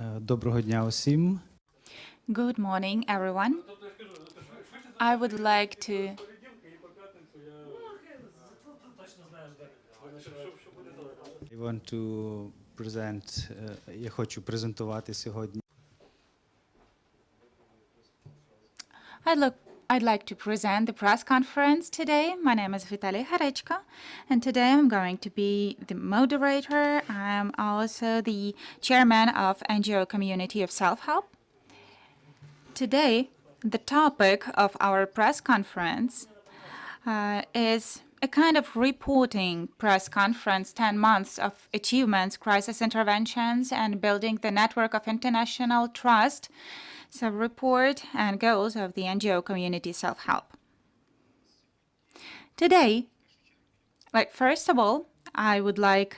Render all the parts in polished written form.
Доброго дня усім. Good morning, everyone. I would like to I want to present, я хочу презентувати сьогодні. I'd like to present the press conference today. My name is Vitalii Kharechko, and today I'm going to be the moderator. I'm also the chairman of NGO Community of Self-Help. Today, the topic of our press conference is a kind of reporting press conference, 10 months of achievements, crisis interventions, and building the network of international trust. So report and goals of the NGO Community Self-Help. Today, first of all, I would like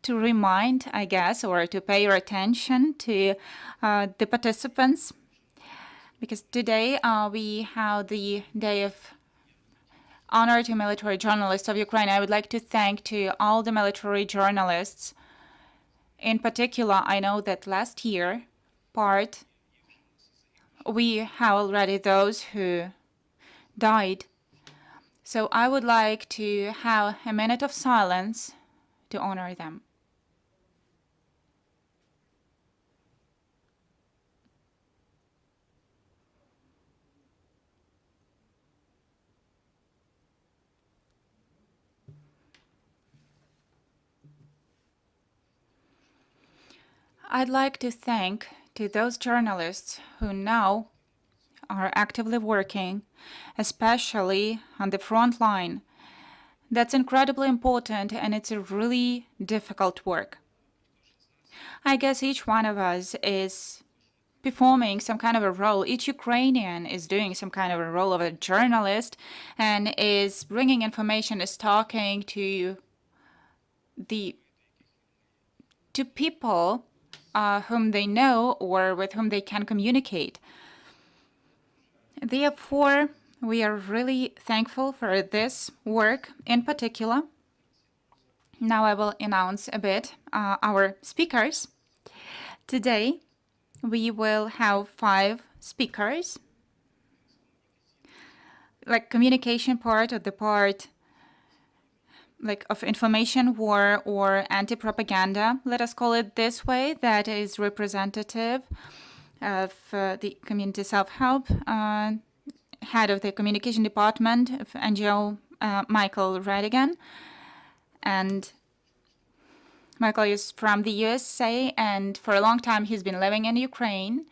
to remind, I guess, or to pay your attention to the participants, because today we have the Day of Honor to Military Journalists of Ukraine. I would like to thank to all the military journalists. In particular, I know that last year, we have already those who died. So I would like to have a minute of silence to honor them. I'd like to thank to those journalists who now are actively working, especially on the front line. That's incredibly important, and it's a really difficult work. I guess each one of us is performing some kind of a role. Each Ukrainian is doing some kind of a role of a journalist and is bringing information, is talking to people whom they know or with whom they can communicate. Therefore, we are really thankful for this work in particular. Now I will announce a bit our speakers. Today, we will have 5 speakers. Communication part of the part of information war or anti-propaganda, let us call it this way, that is representative of the Community Self-Help, head of the communication department of NGO, Michael Radigan. And Michael is from the USA, and for a long time he's been living in Ukraine.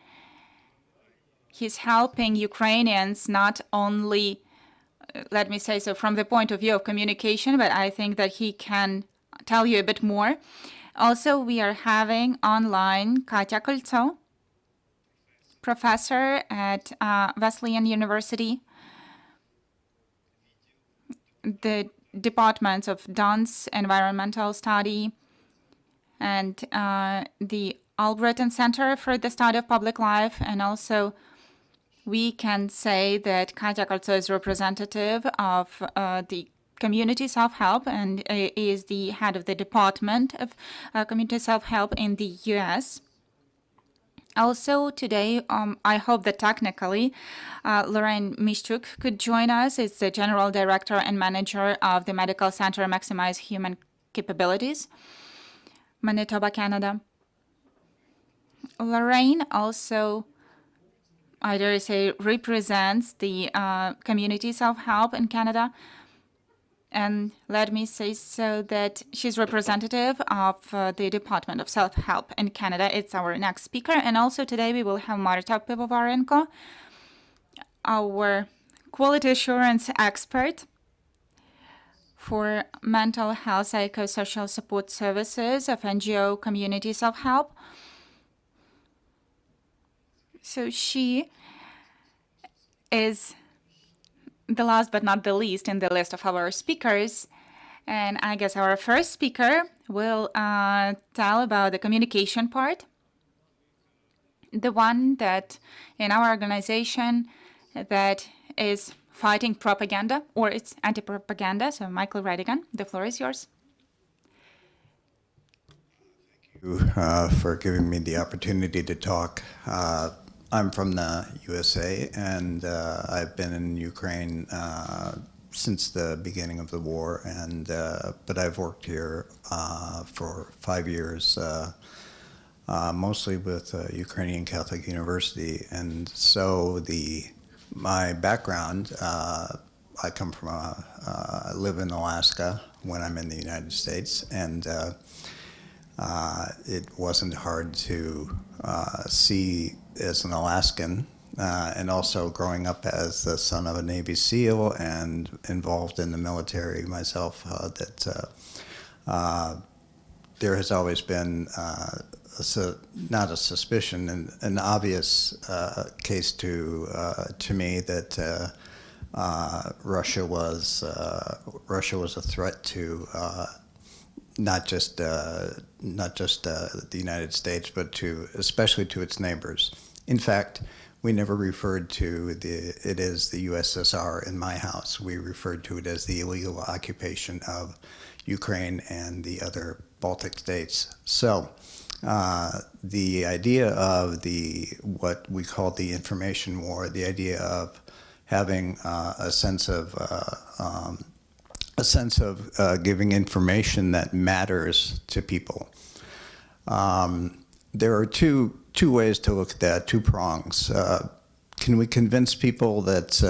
He's helping Ukrainians not only, let me say so, from the point of view of communication, but I think that he can tell you a bit more. Also, we are having online Katja Kolcio, professor at Wesleyan University, the departments of dance, environmental study, and the Allbritton Center for the study of public life. And also, we can say that Katja Kolcio is representative of the Community Self-Help and is the head of the Department of Community Self-Help in the US. Also today, I hope that technically Lorraine Mishchuk could join us. It's the General Director and Manager of the Medical Center Maximize Human Capabilities, Manitoba, Canada. Lorraine also, I dare say, represents the Community Self-Help in Canada. And let me say so that she's representative of the Department of Self-Help in Canada. It's our next speaker. And also today we will have Marta Pyvovarenko, our quality assurance expert for mental health psychosocial support services of NGO Community Self-Help. So she is the last but not the least in the list of our speakers. And I guess our first speaker will tell about the communication part, the one that in our organization that is fighting propaganda, or it's anti-propaganda. So Michael Radigan, the floor is yours. Thank you. For giving me the opportunity to talk. I'm from the USA, and I've been in Ukraine since the beginning of the war, and but I've worked here for 5 years, mostly with Ukrainian Catholic University. And so my background, I come from I live in Alaska when I'm in the United States, and it wasn't hard to see as an Alaskan, and also growing up as the son of a Navy SEAL and involved in the military myself, that there has always been not a suspicion, an obvious case to me that Russia was a threat to not just the United States, but especially to its neighbors. In fact, we never referred to it as the USSR in my house. We referred to it as the illegal occupation of Ukraine and the other Baltic states. So the idea of what we call the information war, the idea of having a sense of giving information that matters to people. There are two ways to look at that, two prongs. Can we convince people that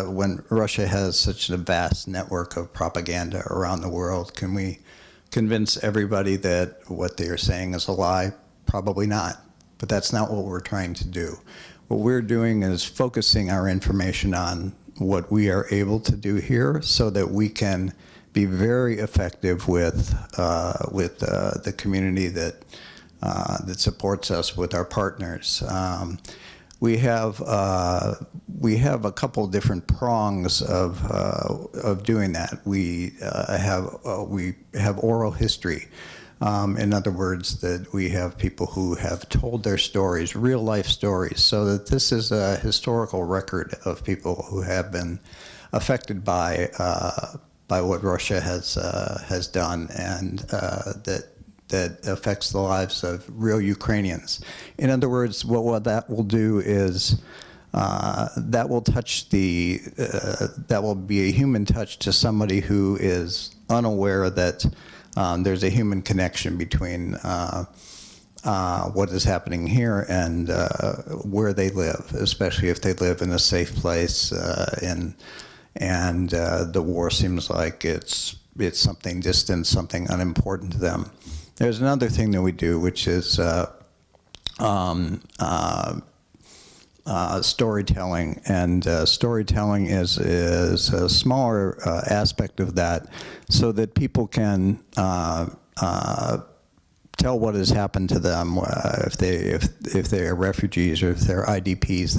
when Russia has such a vast network of propaganda around the world, can we convince everybody that what they are saying is a lie? Probably not, but that's not what we're trying to do. What we're doing is focusing our information on what we are able to do here so that we can be very effective with the community that supports us, with our partners. We have a couple different prongs of doing that. We have oral history. In other words, that we have people who have told their stories, real life stories, so that this is a historical record of people who have been affected by what Russia has done, and that affects the lives of real Ukrainians. In other words, what that will do is that will touch that will be a human touch to somebody who is unaware that there's a human connection between what is happening here and where they live, especially if they live in a safe place, and the war seems like it's something distant, something unimportant to them. There's another thing that we do, which is storytelling, and storytelling is a smaller aspect of that, so that people can tell what has happened to them. If they are refugees or if they're IDPs,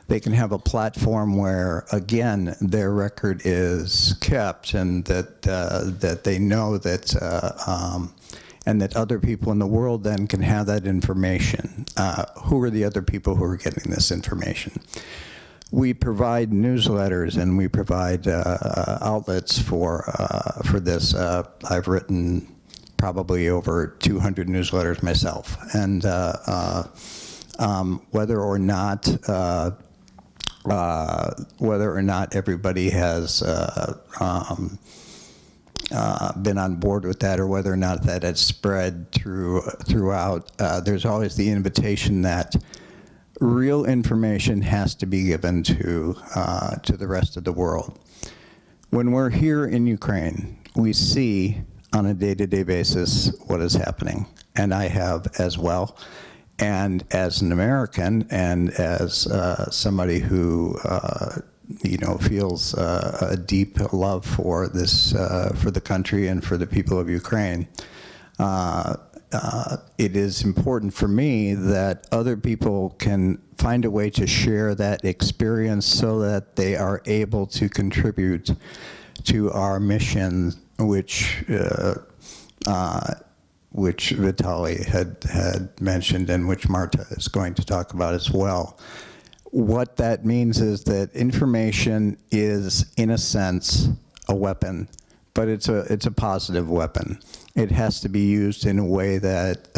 they can have a platform where, again, their record is kept, and that they know that. And that other people in the world then can have that information. Who are the other people who are getting this information? We provide newsletters, and we provide outlets for this. I've written probably over 200 newsletters myself, and whether or not everybody has been on board with that, or whether or not that has spread throughout, there's always the invitation that real information has to be given to the rest of the world. When we're here in Ukraine, we see on a day-to-day basis what is happening, and I have as well. And as an American, and as somebody who feels a deep love for this, for the country and for the people of Ukraine, it is important for me that other people can find a way to share that experience so that they are able to contribute to our mission, which Vitalii had mentioned, and which Marta is going to talk about as well. What that means is that information is, in a sense, a weapon but it's a positive weapon. It has to be used in a way that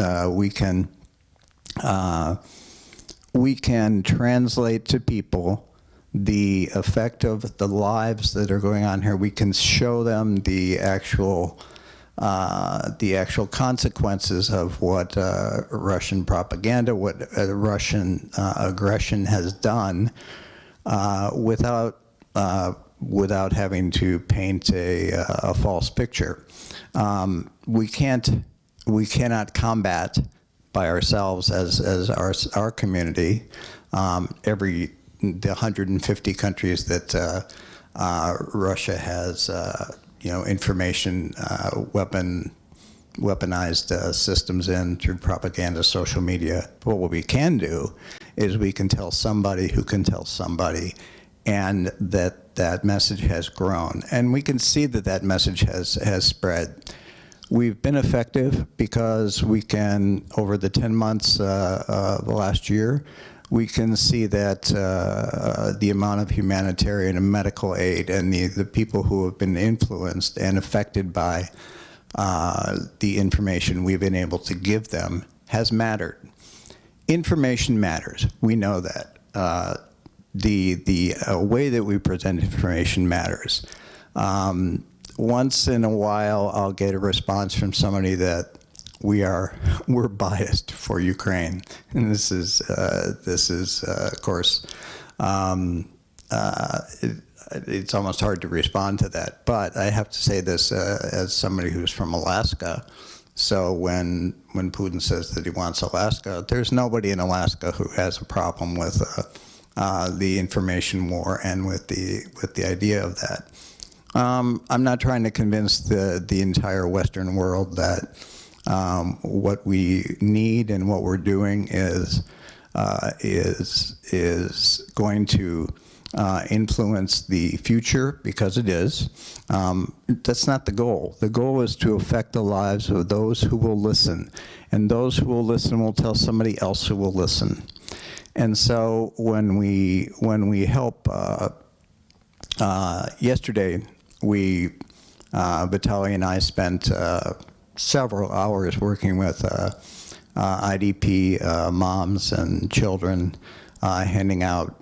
we can translate to people the effect of the lives that are going on here. We can show them the actual consequences of what Russian propaganda, what Russian aggression has done, without having to paint a false picture. We cannot combat by ourselves as our community the 150 countries that Russia has information weaponized systems in through propaganda, social media. But what we can do is we can tell somebody who can tell somebody, and that message has grown. And we can see that message has spread. We've been effective because we can, over the 10 months of the last year, we can see that the amount of humanitarian and medical aid and the people who have been influenced and affected by the information we've been able to give them has mattered. Information matters. We know that. The way that we present information matters. Once in a while, I'll get a response from somebody that we're biased for Ukraine, and this is of course, it's almost hard to respond to that. But I have to say this as somebody who's from Alaska. So when Putin says that he wants Alaska, there's nobody in Alaska who has a problem with the information war and with the idea of that. I'm not trying to convince the entire Western world that what we need and what we're doing is going to influence the future, because it is. That's not the goal. The goal is to affect the lives of those who will listen, and those who will listen will tell somebody else who will listen. And so when we help, yesterday Vitalii and I spent several hours working with IDP moms and children, handing out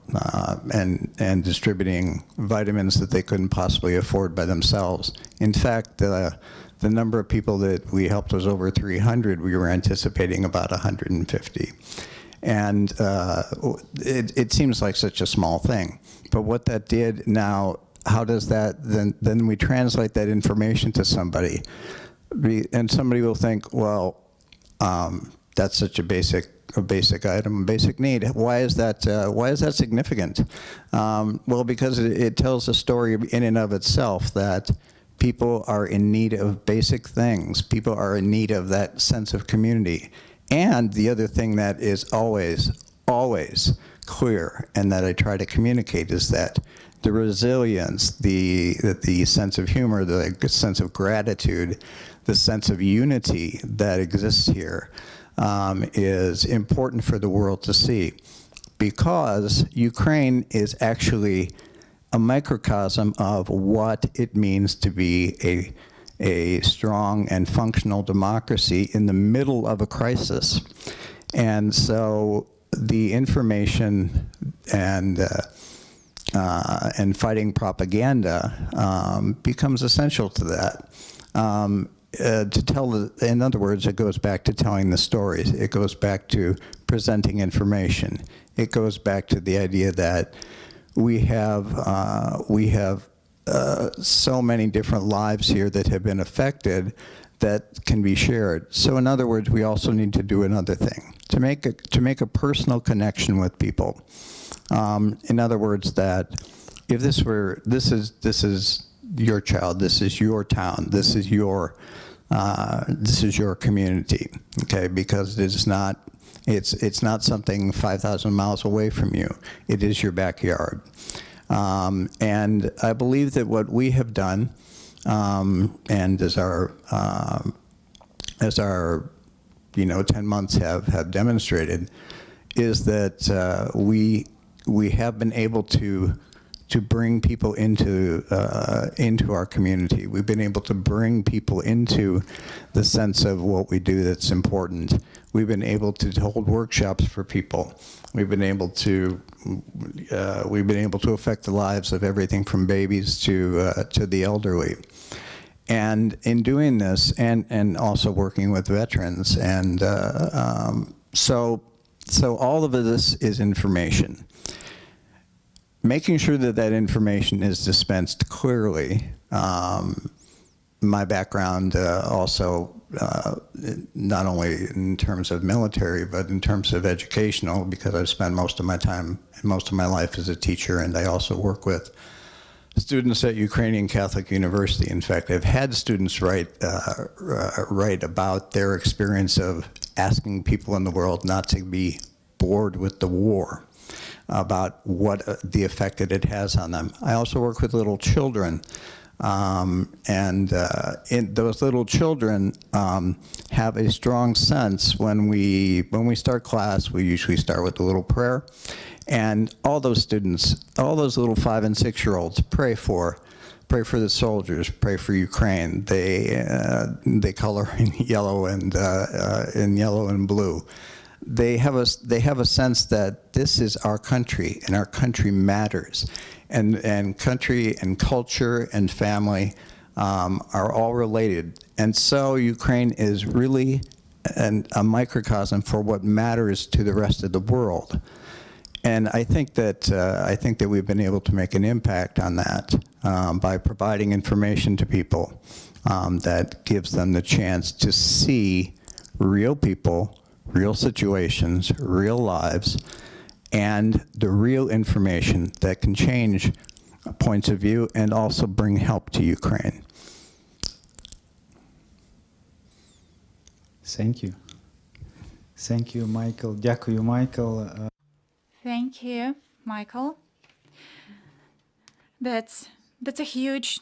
and distributing vitamins that they couldn't possibly afford by themselves. In fact, the number of people that we helped was over 300. We were anticipating about 150. And it seems like such a small thing. But what that did now, how does that, then we translate that information to somebody. And somebody will think, well, that's such a basic item, a basic need. Why is that significant? Well, because it tells a story in and of itself that people are in need of basic things. People are in need of that sense of community. And the other thing that is always clear, and that I try to communicate, is that the resilience, the sense of humor, the sense of gratitude, the sense of unity that exists here is important for the world to see, because Ukraine is actually a microcosm of what it means to be a strong and functional democracy in the middle of a crisis. And so the information and fighting propaganda becomes essential to that. In other words, it goes back to telling the stories. It goes back to presenting information. It goes back to the idea that we have so many different lives here that have been affected that can be shared. So in other words, we also need to do another thing, to make a personal connection with people. In other words, that if this is your child, this is your town, this is your community, okay? Because it's not something 5,000 miles away from you. It is your backyard. And I believe that what we have done, and as our 10 months have demonstrated, is that we have been able to to bring people into our community. We've been able to bring people into the sense of what we do that's important. We've been able to hold workshops for people. We've been able to affect the lives of everything from babies to the elderly. And in doing this, and also working with veterans, and so all of this is information. Making sure that that information is dispensed clearly. My background also, not only in terms of military, but in terms of educational, because I've spent most of my time, most of my life as a teacher, and I also work with students at Ukrainian Catholic University. In fact, I've had students write about their experience of asking people in the world not to be bored with the war, about what the effect that it has on them. I also work with little children, and those little children have a strong sense when we start class. We usually start with a little prayer, and all those students, all those little 5- and 6-year-olds, pray for the soldiers, pray for Ukraine. They color in yellow and blue. They have a sense that this is our country, and our country matters, and country and culture and family are all related. And so Ukraine is really a microcosm for what matters to the rest of the world. And I think that we've been able to make an impact on that by providing information to people that gives them the chance to see real people, real situations, real lives, and the real information that can change points of view and also bring help to Ukraine. Thank you. Thank you, Michael. Дякую, Michael. Thank you, Michael. That's a huge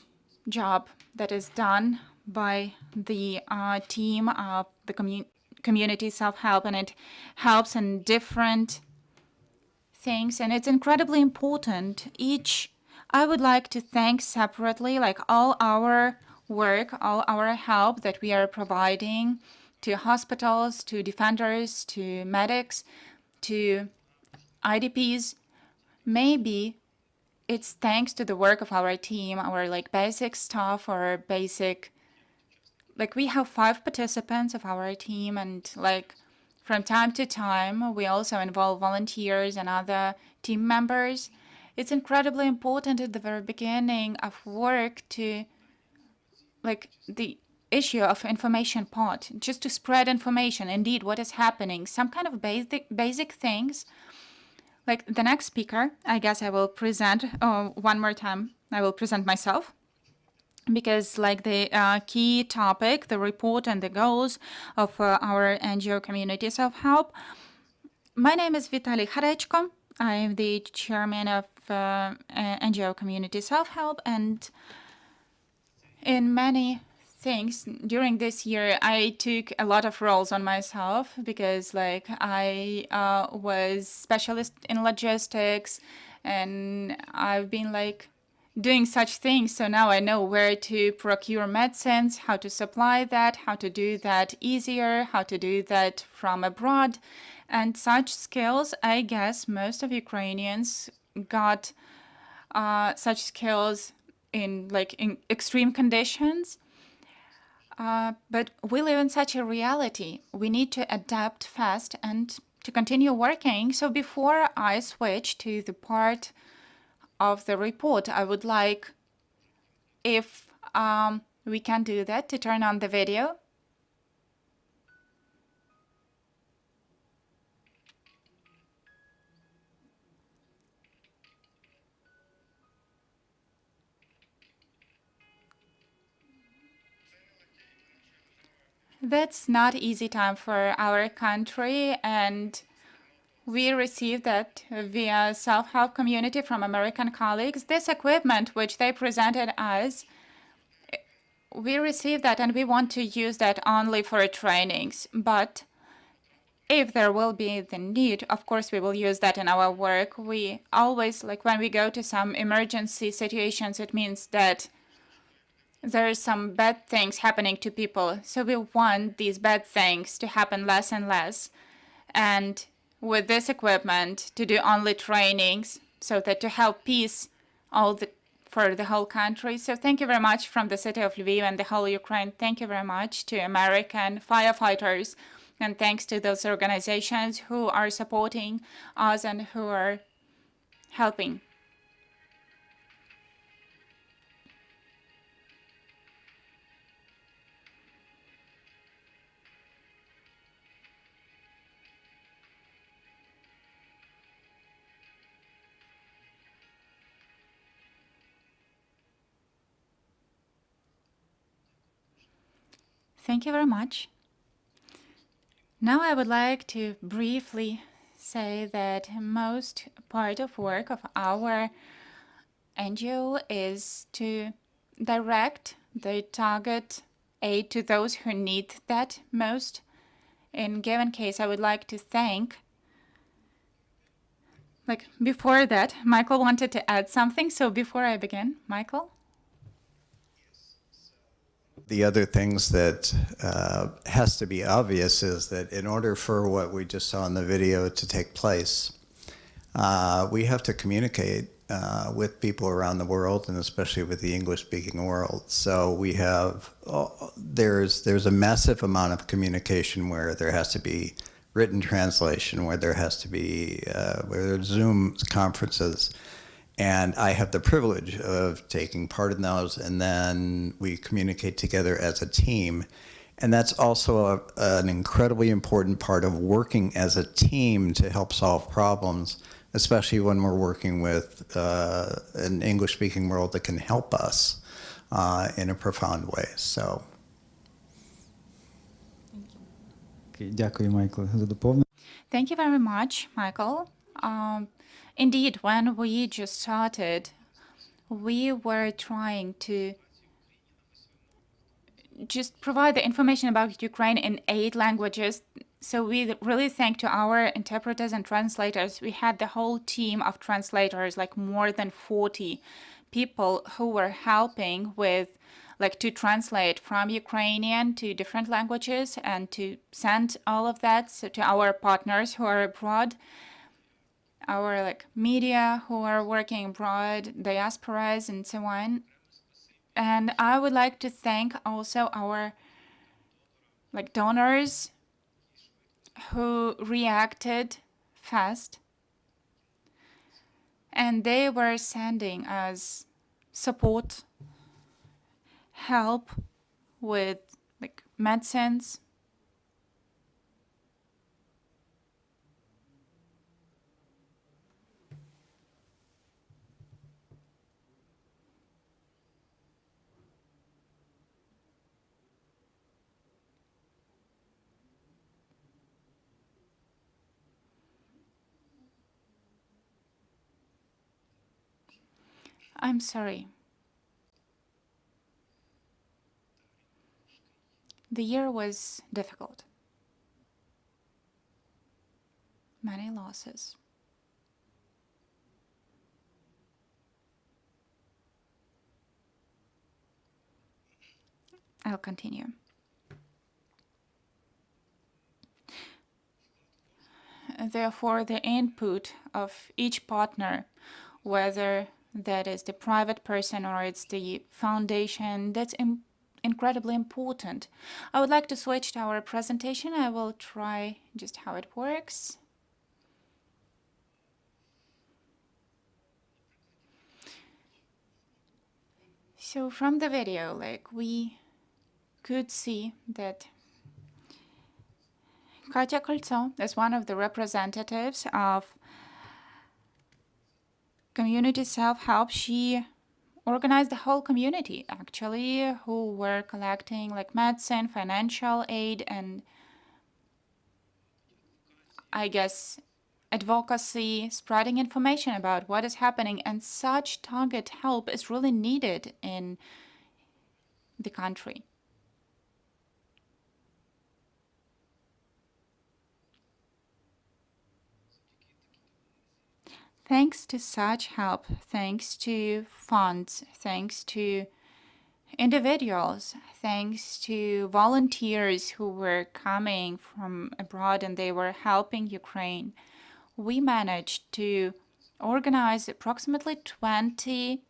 job that is done by the team of the community self-help, and it helps in different things, and it's incredibly important. I would like to thank separately, like all our work, all our help that we are providing to hospitals, to defenders, to medics, to IDPs. Maybe it's thanks to the work of our team, our like basic staff, or basic, like we have 5 participants of our team, and like from time to time we also involve volunteers and other team members. It's incredibly important at the very beginning of work to like the issue of information part, just to spread information, indeed what is happening, some kind of basic things. Like the next speaker, I guess I will present one more time. I will present myself, because like the key topic, the report and the goals of our NGO Community Self-Help. My name is Vitalii Kharechko. I am the chairman of NGO Community Self-Help, and in many things during this year, I took a lot of roles on myself, because like I was specialist in logistics, and I've been like doing such things. So now I know where to procure medicines, how to supply that, how to do that easier, how to do that from abroad. And such skills, I guess most of Ukrainians got such skills in extreme conditions. But we live in such a reality. We need to adapt fast and to continue working. So before I switch to the part of the report, I would like, if we can do that, to turn on the video. That's not easy time for our country, and we received that via self-help community from American colleagues. This equipment which they presented us, we received that and we want to use that only for trainings. But if there will be the need, of course, we will use that in our work. We always, like when we go to some emergency situations, it means that there are some bad things happening to people. So we want these bad things to happen less and less. And with this equipment, to do only trainings, so that to help peace for the whole country. So thank you very much from the city of Lviv and the whole Ukraine. Thank you very much to American firefighters. And thanks to those organizations who are supporting us and who are helping. Thank you very much. Now I would like to briefly say that most part of work of our NGO is to direct the target aid to those who need that most. In given case, I would like to thank, before that, Michael wanted to add something. So before I begin, Michael? The other things that has to be obvious is that in order for what we just saw in the video to take place, we have to communicate with people around the world, and especially with the English-speaking world. So we have, there's a massive amount of communication where there has to be written translation, where there has to be, where there's Zoom conferences. And I have the privilege of taking part in those, and then we communicate together as a team. And that's also an incredibly important part of working as a team to help solve problems, especially when we're working with an English-speaking world that can help us in a profound way. So. Дякую, Майкл, за доповнення. Thank you very much, Michael. Indeed, when we just started, we were trying to just provide the information about Ukraine in 8 languages. So we really thank to our interpreters and translators. We had the whole team of translators, like more than 40 people who were helping with, to translate from Ukrainian to different languages and to send all of that to our partners who are abroad. Our media who are working abroad, diasporas, and so on. And I would like to thank also our donors who reacted fast. And they were sending us support, help with medicines. I'm sorry. The year was difficult. Many losses. I'll continue. Therefore, the input of each partner, whether that is the private person or it's the foundation, that's incredibly important. I would like to switch to our presentation. I will try just how it works. So from the video, we could see that Katja Kolcio is one of the representatives of Community Self-Help. She organized the whole community, actually, who were collecting medicine, financial aid, and I guess advocacy, spreading information about what is happening. And such target help is really needed in the country. Thanks to such help, thanks to funds, thanks to individuals, thanks to volunteers who were coming from abroad and they were helping Ukraine, we managed to organize approximately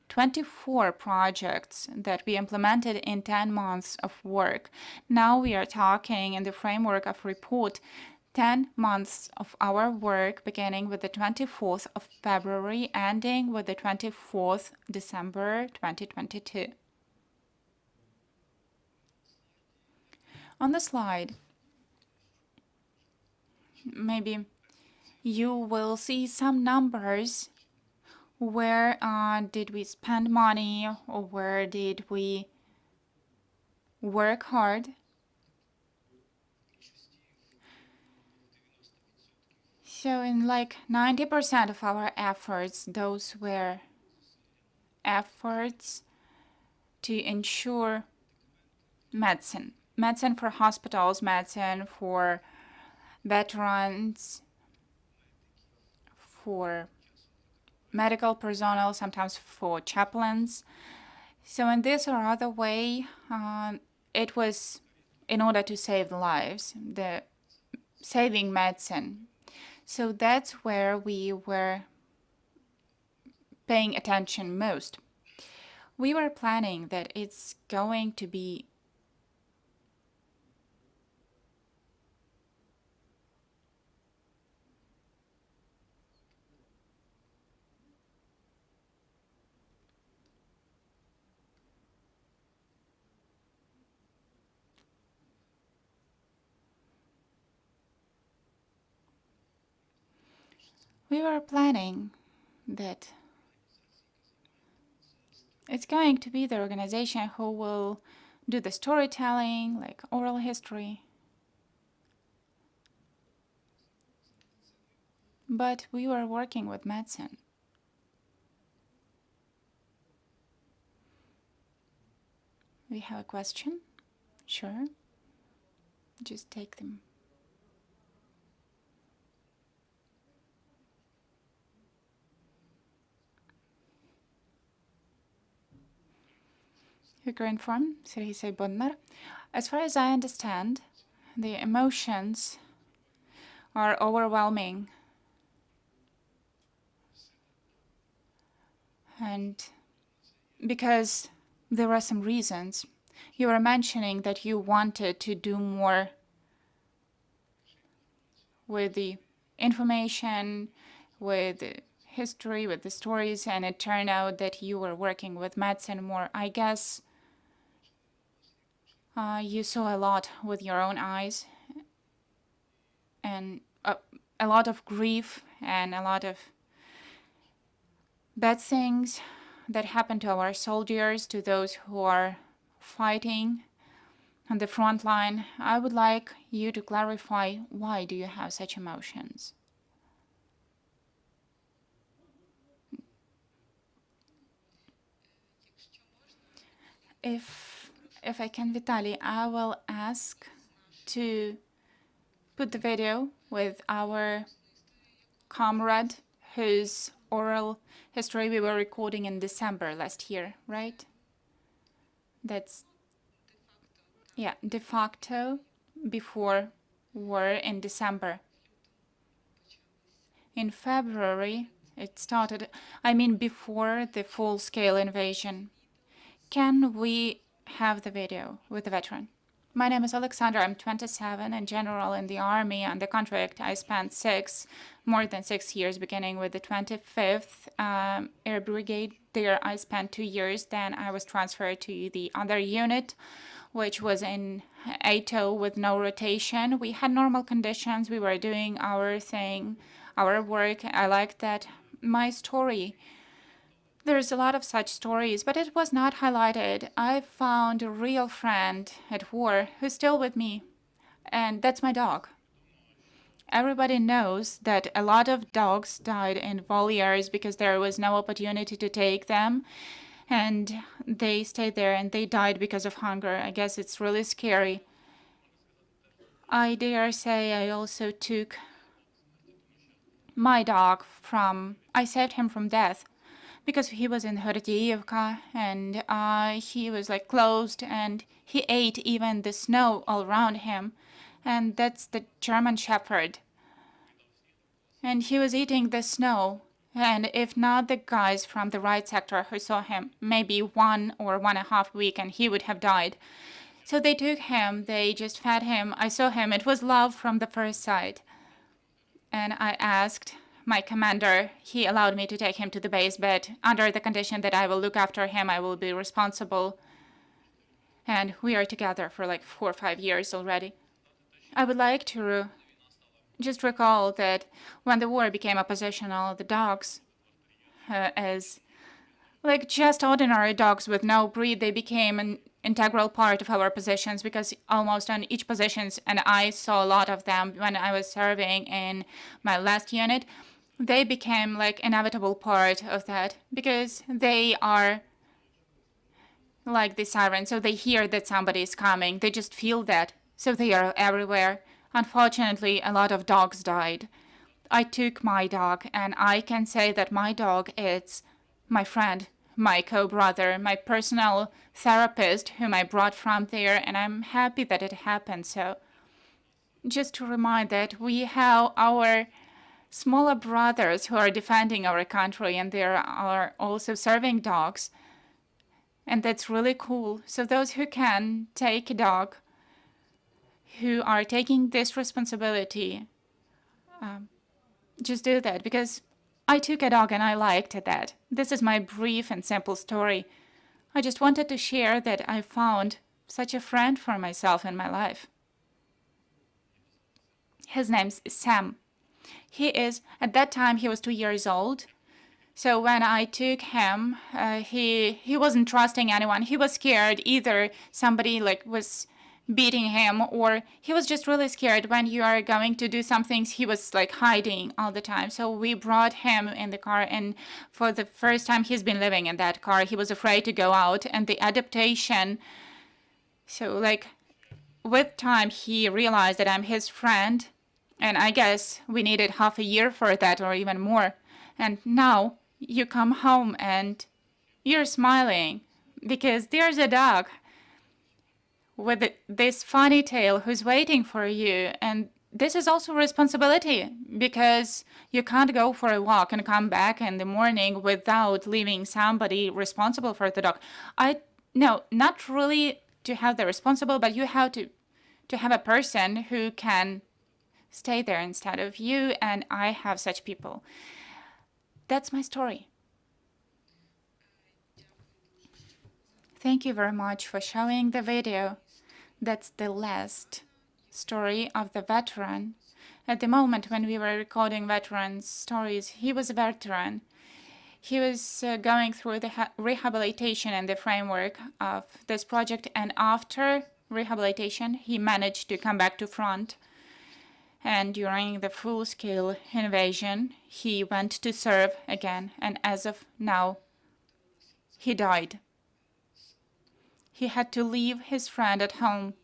24 projects that we implemented in 10 months of work. Now we are talking in the framework of report 10 months of our work, beginning with the 24th of February, ending with the 24th December 2022. On the slide, maybe you will see some numbers. Where did we spend money, or where did we work hard? So in like 90% of our efforts, those were efforts to ensure medicine. Medicine for hospitals, medicine for veterans, for medical personnel, sometimes for chaplains. So in this or other way, it was in order to save lives, the saving medicine. So that's where we were paying attention most. We were planning that it's going to be that it's going to be the organization who will do the storytelling, like oral history. But we were working with medicine. We have a question? Sure. Just take them. Ukraine form, Sergei Bodnar. As far as I understand, the emotions are overwhelming. And because there are some reasons. You were mentioning that you wanted to do more with the information, with the history, with the stories, and it turned out that you were working with medicine more. I guess you saw a lot with your own eyes, and a lot of grief and a lot of bad things that happen to our soldiers, to those who are fighting on the front line. I would like you to clarify, why do you have such emotions? If I can, Vitalii, I will ask to put the video with our comrade whose oral history we were recording in December last year, right? That's, yeah, de facto before war in December. In February, it started, I mean, before the full-scale invasion. Can we have the video with the veteran? My name is Alexandra. I'm 27 and general in the army. On the contract, I spent more than 6 years, beginning with the 25th Air Brigade. There, I spent 2 years. Then I was transferred to the other unit, which was in ATO with no rotation. We had normal conditions. We were doing our thing, our work. I liked that. My story, there's a lot of such stories, but it was not highlighted. I found a real friend at war who's still with me, and that's my dog. Everybody knows that a lot of dogs died in volières because there was no opportunity to take them, and they stayed there and they died because of hunger. I guess it's really scary. I dare say I also took my dog I saved him from death because he was in Kharechko and he was like closed and he ate even the snow all around him. And that's the German Shepherd. And he was eating the snow. And if not the guys from the right sector who saw him, maybe 1 or 1.5 weeks and he would have died. So they took him, they just fed him. I saw him, it was love from the first sight. And I asked my commander, he allowed me to take him to the base, but under the condition that I will look after him, I will be responsible. And we are together for like 4 or 5 years already. I would like to just recall that when the war became oppositional, the dogs, as like just ordinary dogs with no breed, they became an integral part of our positions because almost on each positions, and I saw a lot of them when I was serving in my last unit, they became like inevitable part of that because they are like the siren. So they hear that somebody is coming. They just feel that. So they are everywhere. Unfortunately, a lot of dogs died. I took my dog, and I can say that my dog is my friend, my co-brother, my personal therapist whom I brought from there, and I'm happy that it happened. So just to remind that we have our smaller brothers who are defending our country, and they are also serving dogs, and that's really cool. So those who can take a dog, who are taking this responsibility, just do that, because I took a dog and I liked that. This is my brief and simple story. I just wanted to share that I found such a friend for myself in my life. His name's Sam. At that time, he was 2 years old. So when I took him, he wasn't trusting anyone. He was scared either somebody like was beating him, or he was just really scared. When you are going to do some things, he was like hiding all the time. So we brought him in the car, and for the first time he's been living in that car, he was afraid to go out, and the adaptation. So like with time, he realized that I'm his friend, and I guess we needed half a year for that or even more. And now you come home and you're smiling because there's a dog with this funny tail who's waiting for you. And this is also responsibility because you can't go for a walk and come back in the morning without leaving somebody responsible for the dog. No, not really to have the responsible, but you have to have a person who can stay there instead of you, and I have such people. That's my story. Thank you very much for showing the video. That's the last story of the veteran. At the moment when we were recording veterans' stories, he was a veteran. He was going through the rehabilitation and the framework of this project, and after rehabilitation, he managed to come back to front. And during the full-scale invasion, he went to serve again, and as of now, he died. He had to leave his friend at home,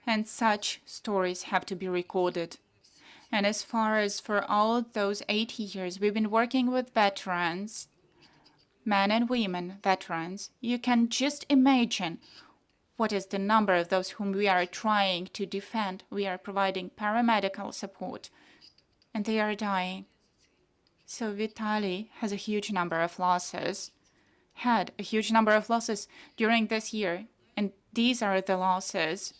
and such stories have to be recorded. And as far as for all those 80 years we've been working with veterans, men and women veterans, you can just imagine what is the number of those whom we are trying to defend. We are providing paramedical support, and they are dying. So Vitalii has a huge number of losses, had a huge number of losses during this year. And these are the losses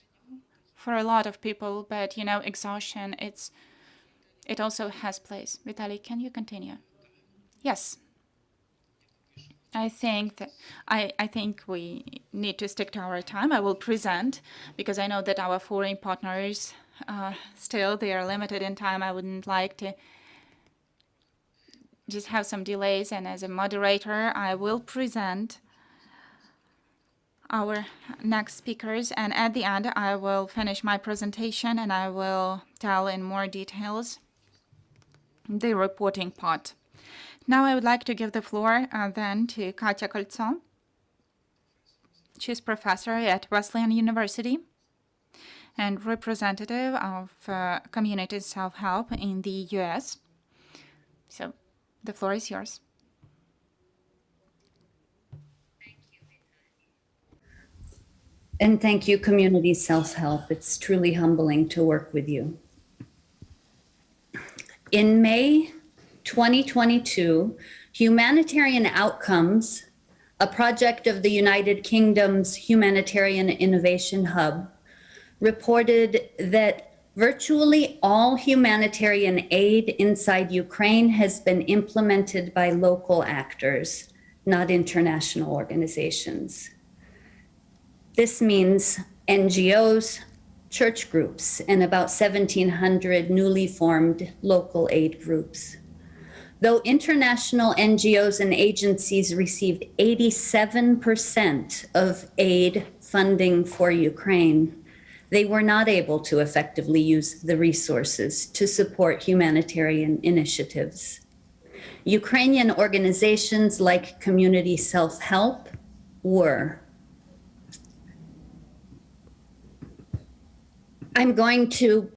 for a lot of people, but you know, exhaustion, it also has place. Vitalii, can you continue? Yes. I think we need to stick to our time. I will present because I know that our foreign partners still they are limited in time. I wouldn't like to just have some delays, and as a moderator, I will present our next speakers, and at the end, I will finish my presentation and I will tell in more details the reporting part. Now I would like to give the floor then to Katja Kolcio. She's professor at Wesleyan University and representative of Community Self-Help in the US. So the floor is yours. And thank you, Community Self-Help. It's truly humbling to work with you. In May 2022, Humanitarian Outcomes, a project of the United Kingdom's Humanitarian Innovation Hub, reported that virtually all humanitarian aid inside Ukraine has been implemented by local actors, not international organizations. This means NGOs, church groups, and about 1,700 newly formed local aid groups. Though international NGOs and agencies received 87% of aid funding for Ukraine, they were not able to effectively use the resources to support humanitarian initiatives. Ukrainian organizations like Community Self-Help were. I'm going to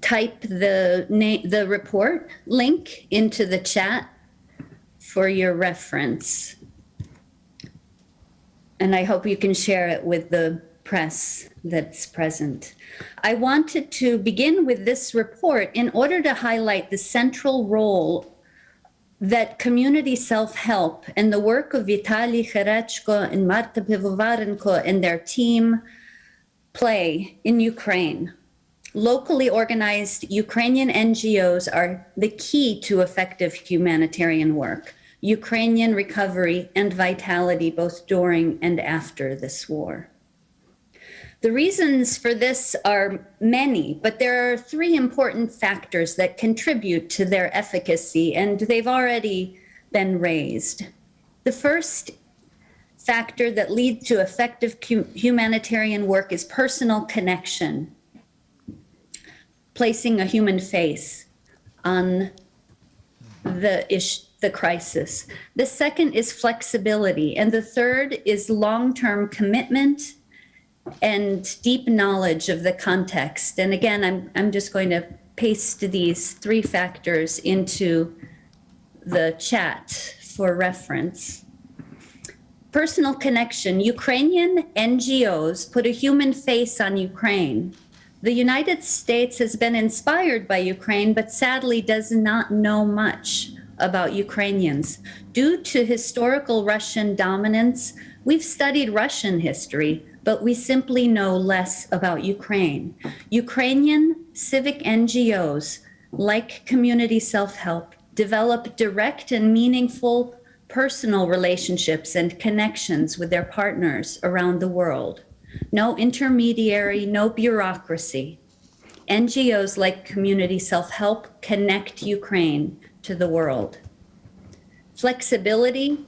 type the report link into the chat for your reference. And I hope you can share it with the press that's present. I wanted to begin with this report in order to highlight the central role that Community Self-Help and the work of Vitalii, Kharechko, and Marta Pyvovarenko and their team play in Ukraine. Locally organized Ukrainian NGOs are the key to effective humanitarian work, Ukrainian recovery, and vitality both during and after this war. The reasons for this are many, but there are three important factors that contribute to their efficacy, and they've already been raised. The first factor that leads to effective humanitarian work is personal connection, placing a human face on the crisis. The second is flexibility, and the third is long-term commitment and deep knowledge of the context. And again, I'm just going to paste these three factors into the chat for reference. Personal connection. Ukrainian NGOs put a human face on Ukraine. The United States has been inspired by Ukraine, but sadly does not know much about Ukrainians. Due to historical Russian dominance, we've studied Russian history, but we simply know less about Ukraine. Ukrainian civic NGOs, like Community Self-Help, develop direct and meaningful personal relationships and connections with their partners around the world. No intermediary, no bureaucracy. NGOs like Community Self-Help connect Ukraine to the world. Flexibility.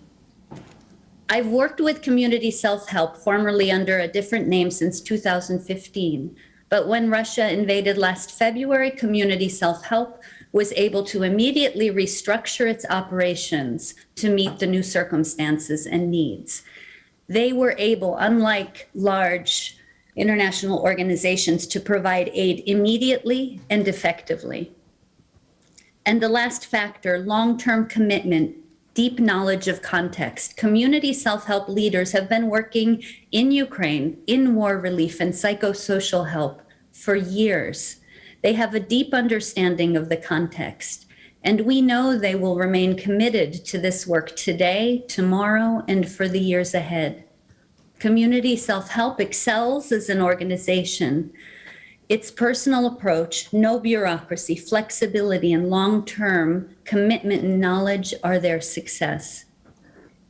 I've worked with Community Self-Help, formerly under a different name, since 2015. But when Russia invaded last February, Community Self-Help was able to immediately restructure its operations to meet the new circumstances and needs. They were able, unlike large international organizations, to provide aid immediately and effectively. And the last factor, long-term commitment, deep knowledge of context. Community self-help leaders have been working in Ukraine in war relief and psychosocial help for years. They have a deep understanding of the context, and we know they will remain committed to this work today, tomorrow, and for the years ahead. Community Self-Help excels as an organization. Its personal approach, no bureaucracy, flexibility, and long-term commitment and knowledge are their success.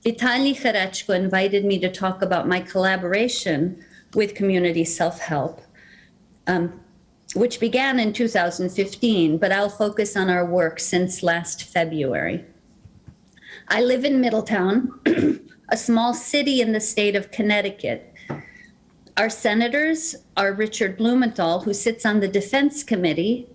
Vitalii Kharechko invited me to talk about my collaboration with Community Self-Help, which began in 2015, but I'll focus on our work since last February. I live in Middletown, a small city in the state of Connecticut. Our senators are Richard Blumenthal, who sits on the Defense Committee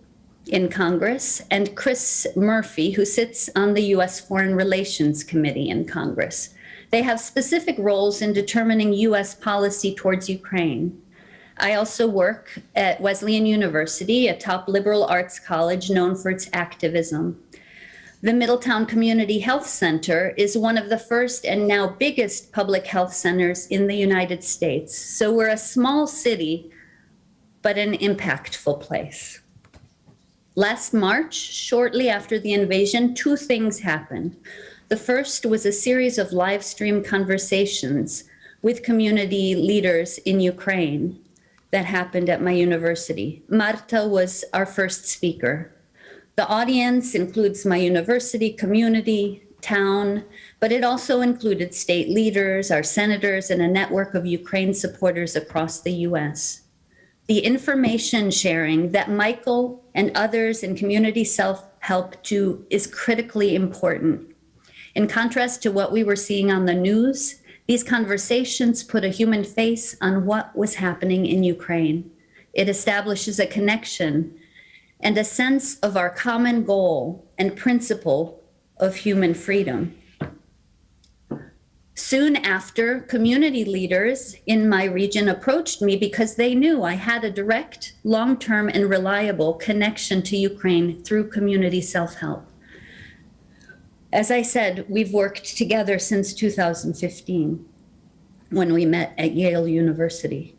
in Congress, and Chris Murphy, who sits on the U.S. Foreign Relations Committee in Congress. They have specific roles in determining U.S. policy towards Ukraine. I also work at Wesleyan University, a top liberal arts college known for its activism. The Middletown Community Health Center is one of the first and now biggest public health centers in the United States. So we're a small city, but an impactful place. Last March, shortly after the invasion, two things happened. The first was a series of live stream conversations with community leaders in Ukraine that happened at my university. Marta was our first speaker. The audience includes my university, community, town, but it also included state leaders, our senators, and a network of Ukraine supporters across the US. The information sharing that Michael and others in community self-help do is critically important. In contrast to what we were seeing on the news, these conversations put a human face on what was happening in Ukraine. It establishes a connection and a sense of our common goal and principle of human freedom. Soon after, community leaders in my region approached me because they knew I had a direct, long-term, and reliable connection to Ukraine through community self-help. As I said, we've worked together since 2015 when we met at Yale University.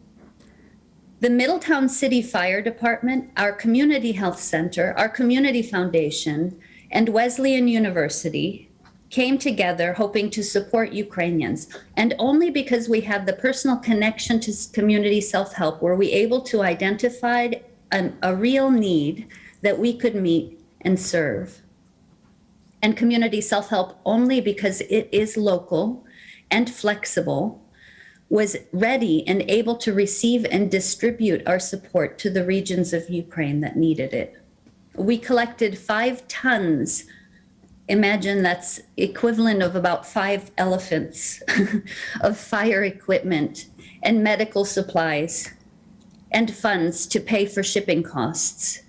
The Middletown City Fire Department, our community health center, our community foundation, and Wesleyan University came together hoping to support Ukrainians. And only because we have the personal connection to community self-help were we able to identify a real need that we could meet and serve. And community self-help, only because it is local and flexible, was ready and able to receive and distribute our support to the regions of Ukraine that needed it. We collected 5 tons, imagine that's equivalent of about 5 elephants, of fire equipment and medical supplies and funds to pay for shipping costs.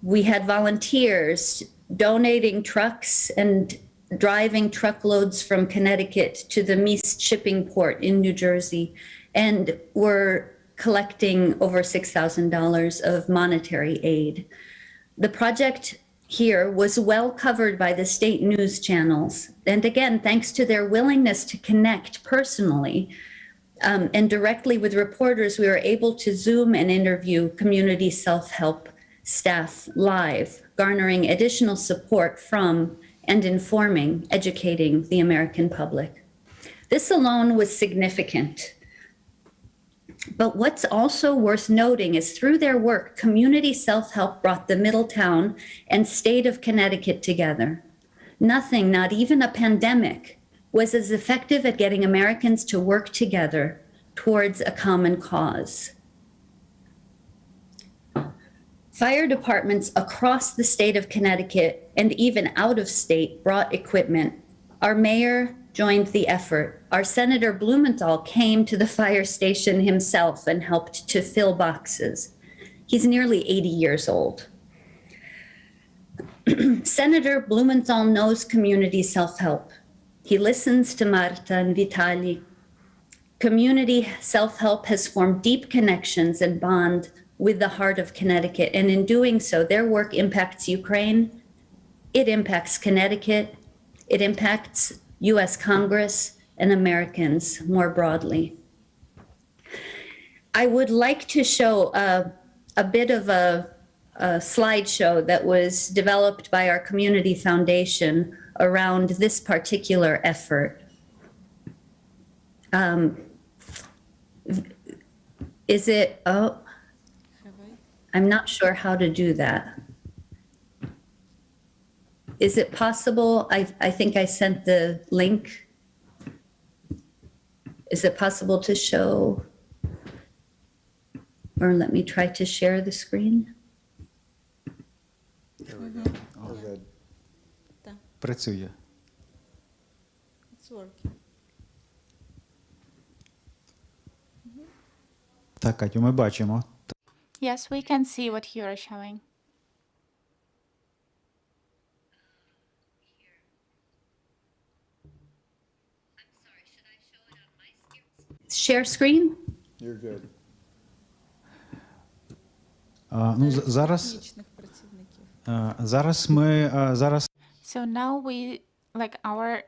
We had volunteers donating trucks and driving truckloads from Connecticut to the Meast shipping port in New Jersey, and were collecting over $6,000 of monetary aid. The project here was well covered by the state news channels. And again, thanks to their willingness to connect personally and directly with reporters, we were able to Zoom and interview community self-help staff live, garnering additional support from and informing, educating the American public. This alone was significant. But what's also worth noting is through their work, community self-help brought the Middletown and state of Connecticut together. Nothing, not even a pandemic, was as effective at getting Americans to work together towards a common cause. Fire departments across the state of Connecticut and even out of state brought equipment. Our mayor joined the effort. Our Senator Blumenthal came to the fire station himself and helped to fill boxes. He's nearly 80 years old. Senator Blumenthal knows community self-help. He listens to Marta and Vitalii. Community self-help has formed deep connections and bond with the heart of Connecticut. And in doing so, their work impacts Ukraine, it impacts Connecticut, it impacts US Congress and Americans more broadly. I would like to show a bit of a slideshow that was developed by our community foundation around this particular effort. Is it, oh, I'm not sure how to do that. Is it possible? I think I sent the link. Is it possible to show? Or let me try to share the screen. There we go. All good. Працює. It's working. Так, Катю, ми бачимо. Yes, we can see what you are showing. Share screen? You're good. Ну, зараз, Технічних працівників. зараз So now we, like our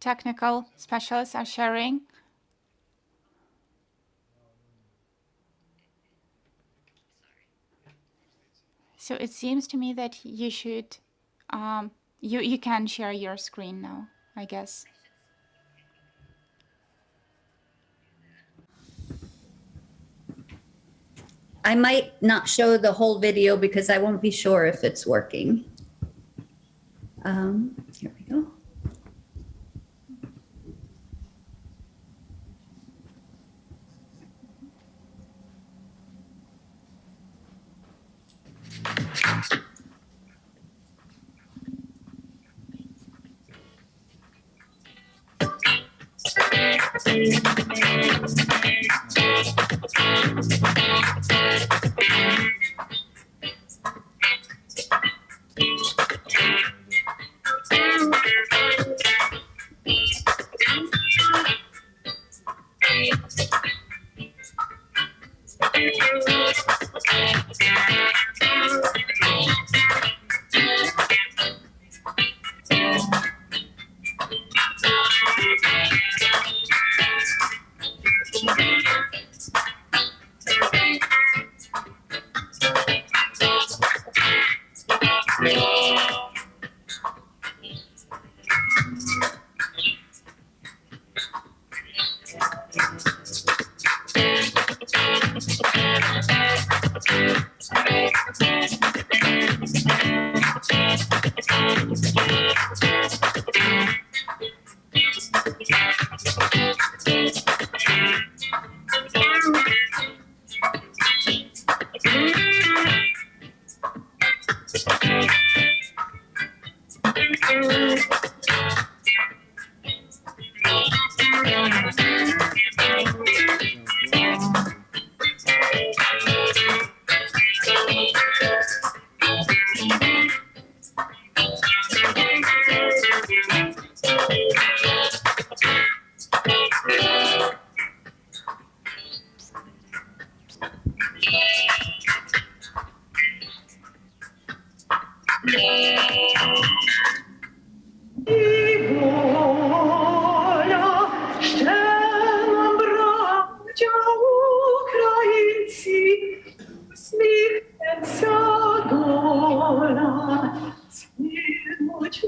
technical specialists are sharing. So it seems to me that you should, you can share your screen now, I guess. I might not show the whole video because I won't be sure if it's working. Here we go.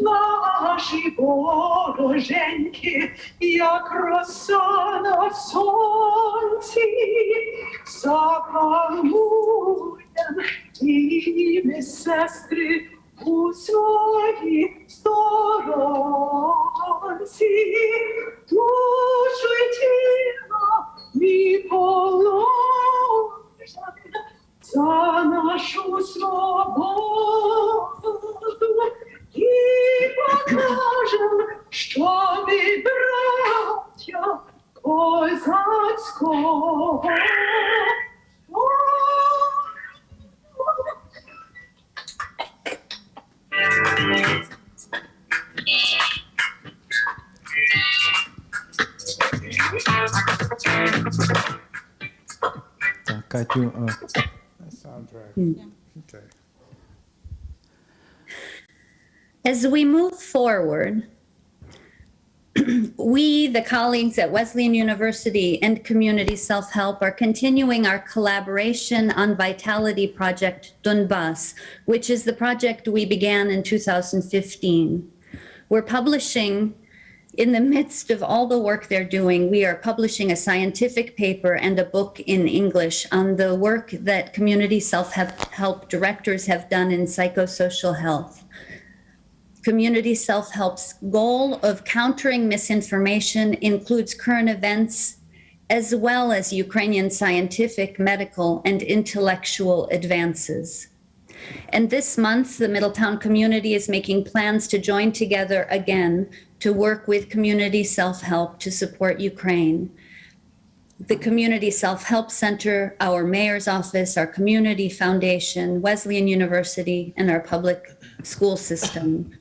Наші вороженьки, як роса на сонці, закамуєм і ми, сестри, у своїй сторонці. Душу й тіло ми положим за нашу свободу. І покажем, що ми браття козацького. Так, Катю, As we move forward, we, the colleagues at Wesleyan University and Community Self-Help, are continuing our collaboration on Vitalii Project Donbas, which is the project we began in 2015. We're publishing, in the midst of all the work they're doing, we are publishing a scientific paper and a book in English on the work that Community Self-Help directors have done in psychosocial health. Community Self-Help's goal of countering misinformation includes current events as well as Ukrainian scientific, medical, and intellectual advances. And this month, the Middletown community is making plans to join together again to work with Community Self-Help to support Ukraine. The Community Self-Help Center, our mayor's office, our community foundation, Wesleyan University, and our public school system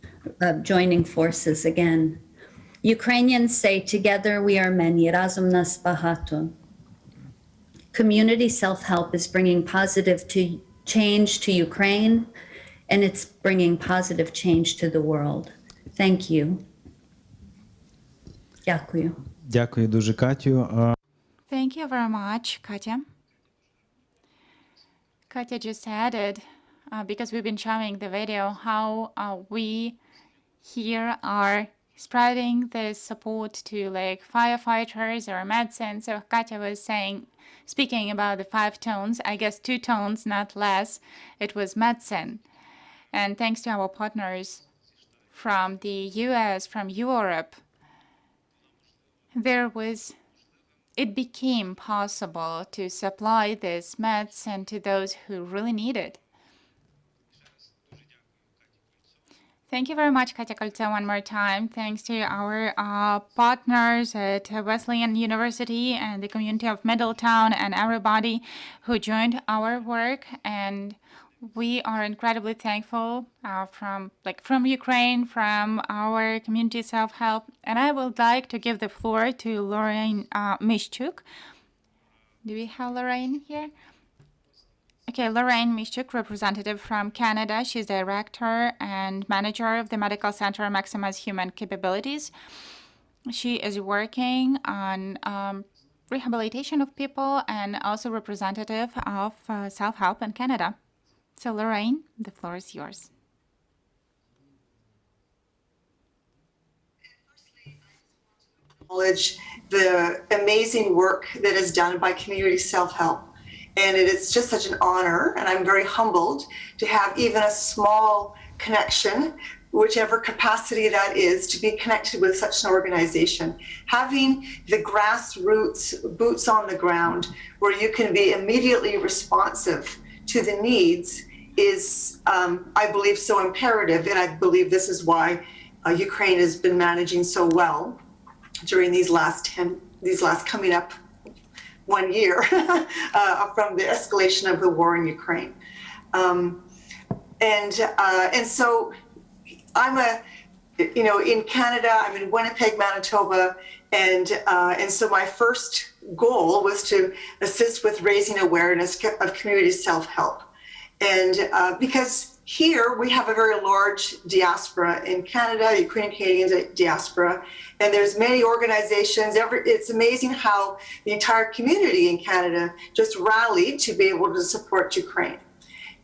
joining forces again. Ukrainians say, together we are many, razom nas bahato. Community self-help is bringing positive change to Ukraine, and it's bringing positive change to the world. Thank you. Дякую. Дякую дуже, Катю. Thank you very much, Katja. Katja just added, because we've been showing the video, how we here are spreading this support to like firefighters or medicine. So Katja was speaking about the 5 tones, I guess 2 tones, not less. It was medicine. And thanks to our partners from the US, from Europe, it became possible to supply this medicine to those who really need it. Thank you very much, Katja Kolcio, one more time. Thanks to our partners at Wesleyan University and the community of Middletown and everybody who joined our work. And we are incredibly thankful from Ukraine, from our community self-help. And I would like to give the floor to Lorraine Mishchuk. Do we have Lorraine here? Okay, Lorraine Mishchuk, representative from Canada. She's director and manager of the Medical Center Maximize Human Capabilities. She is working on rehabilitation of people and also representative of self-help in Canada. So Lorraine, the floor is yours. Acknowledge the amazing work that is done by Community Self-Help. And it's just such an honor, and I'm very humbled to have even a small connection, whichever capacity that is, to be connected with such an organization. Having the grassroots boots on the ground where you can be immediately responsive to the needs is, I believe, so imperative. And I believe this is why Ukraine has been managing so well during these last coming up 1 year from the escalation of the war in Ukraine. And so I'm in Canada, I'm in Winnipeg, Manitoba, and so my first goal was to assist with raising awareness of community self-help. And because here we have a very large diaspora in Canada, Ukrainian Canadian diaspora, and there's many organizations. It's amazing how the entire community in Canada just rallied to be able to support Ukraine.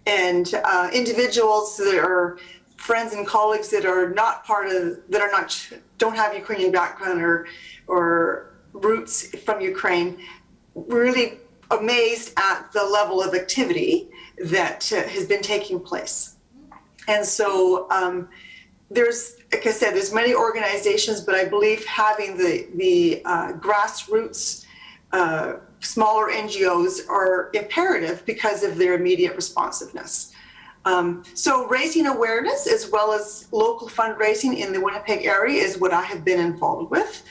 And individuals that are friends and colleagues that are not don't have Ukrainian background or roots from Ukraine, really amazed at the level of activity that has been taking place. And so there's, like I said, there's many organizations, but I believe having the grassroots, smaller NGOs are imperative because of their immediate responsiveness. So raising awareness as well as local fundraising in the Winnipeg area is what I have been involved with.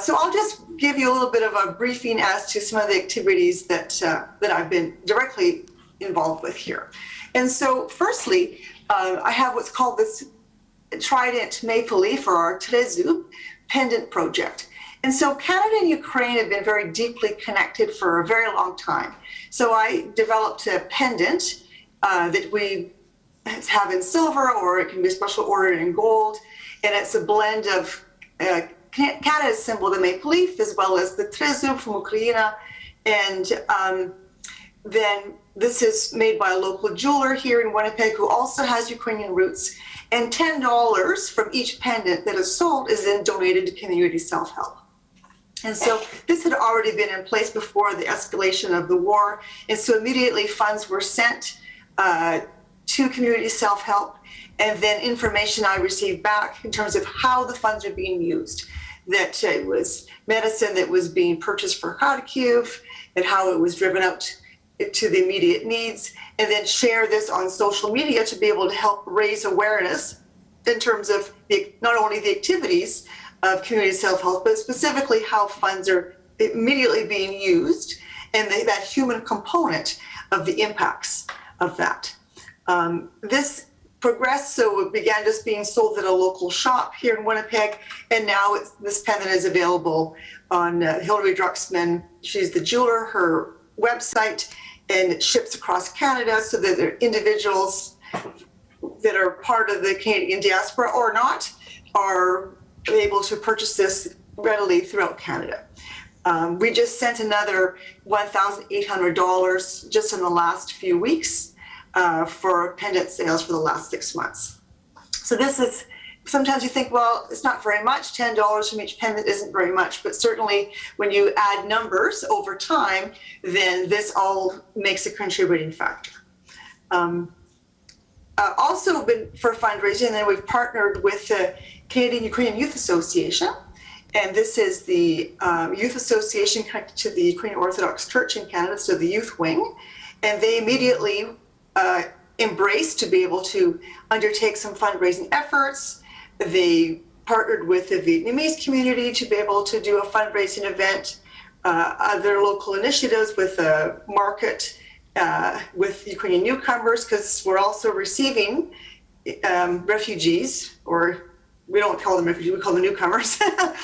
So I'll just give you a little bit of a briefing as to some of the activities that I've been directly involved with here. And so firstly, I have what's called this trident maple leaf, or our trezub pendant project. And so Canada and Ukraine have been very deeply connected for a very long time. So I developed a pendant that we have in silver, or it can be special ordered in gold. And it's a blend of Canada's symbol, the maple leaf, as well as the trezub from Ukraine. And then this is made by a local jeweler here in Winnipeg who also has Ukrainian roots. And $10 from each pendant that is sold is then donated to Community Self-Help. And so this had already been in place before the escalation of the war. And so immediately funds were sent to Community Self-Help, and then information I received back in terms of how the funds are being used. That it was medicine that was being purchased for Kharechko, and how it was driven out to the immediate needs, and then share this on social media to be able to help raise awareness in terms of not only the activities of Community Self-Help, but specifically how funds are immediately being used and that human component of the impacts of that. This progressed, so it began just being sold at a local shop here in Winnipeg, and now this pendant is available on Hilary Drucksmann. She's the jeweler. Her website, and it ships across Canada so that there are individuals that are part of the Canadian diaspora or not are able to purchase this readily throughout Canada. We just sent another $1,800 just in the last few weeks for pendant sales for the last 6 months. So this is, sometimes you think, well, it's not very much, $10 from each pendant isn't very much, but certainly when you add numbers over time, then this all makes a contributing factor. Also been for fundraising, and then we've partnered with the Canadian Ukrainian Youth Association, and this is the youth association connected to the Ukrainian Orthodox Church in Canada, so the youth wing, and they immediately embraced to be able to undertake some fundraising efforts. They partnered with the Vietnamese community to be able to do a fundraising event, other local initiatives with a market with Ukrainian newcomers, because we're also receiving refugees, or we don't call them refugees, we call them newcomers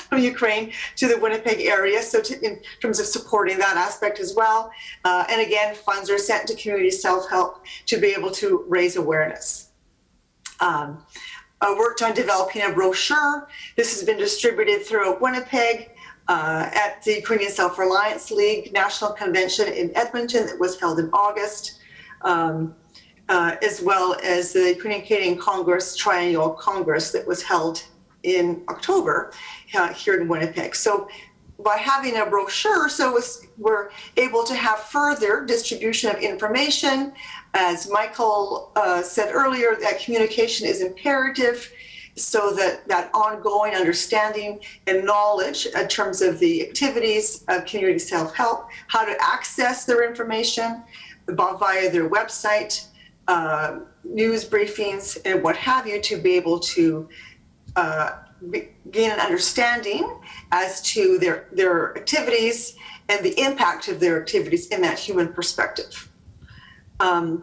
from Ukraine to the Winnipeg area. So in terms of supporting that aspect as well. And again, funds are sent to Community Self-Help to be able to raise awareness. I worked on developing a brochure. This has been distributed throughout Winnipeg at the Ukrainian Self-Reliance League National Convention in Edmonton that was held in August, as well as the Ukrainian Canadian Congress Triennial Congress that was held in October here in Winnipeg. So by having a brochure, we're able to have further distribution of information. As Michael said earlier, that communication is imperative, so that ongoing understanding and knowledge in terms of the activities of community self-help, how to access their information via their website, news briefings, and what have you, to be able to gain an understanding as to their activities and the impact of their activities in that human perspective. The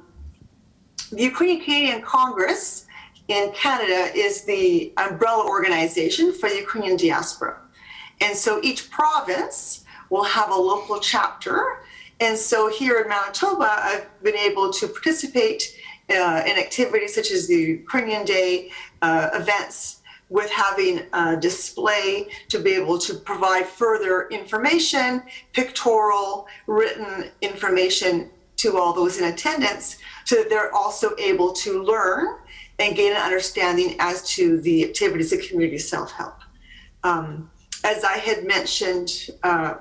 Ukrainian Canadian Congress in Canada is the umbrella organization for the Ukrainian diaspora. And so each province will have a local chapter. And so here in Manitoba, I've been able to participate in activities such as the Ukrainian Day events, with having a display to be able to provide further information, pictorial, written information to all those in attendance, so that they're also able to learn and gain an understanding as to the activities of community self-help. As I had mentioned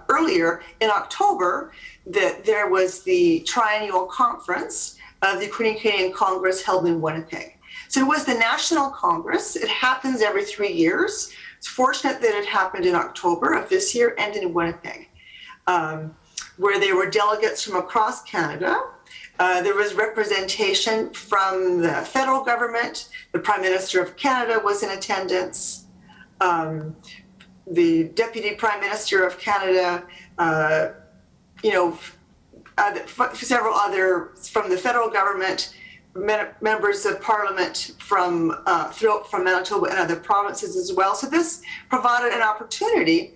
earlier, in October, that there was the triennial conference of the Ukrainian Canadian Congress held in Winnipeg. So it was the National Congress. It happens every 3 years. It's fortunate that it happened in October of this year and in Winnipeg, where there were delegates from across Canada. There was representation from the federal government. The Prime Minister of Canada was in attendance. The Deputy Prime Minister of Canada, several other from the federal government, members of Parliament from Manitoba and other provinces as well. So this provided an opportunity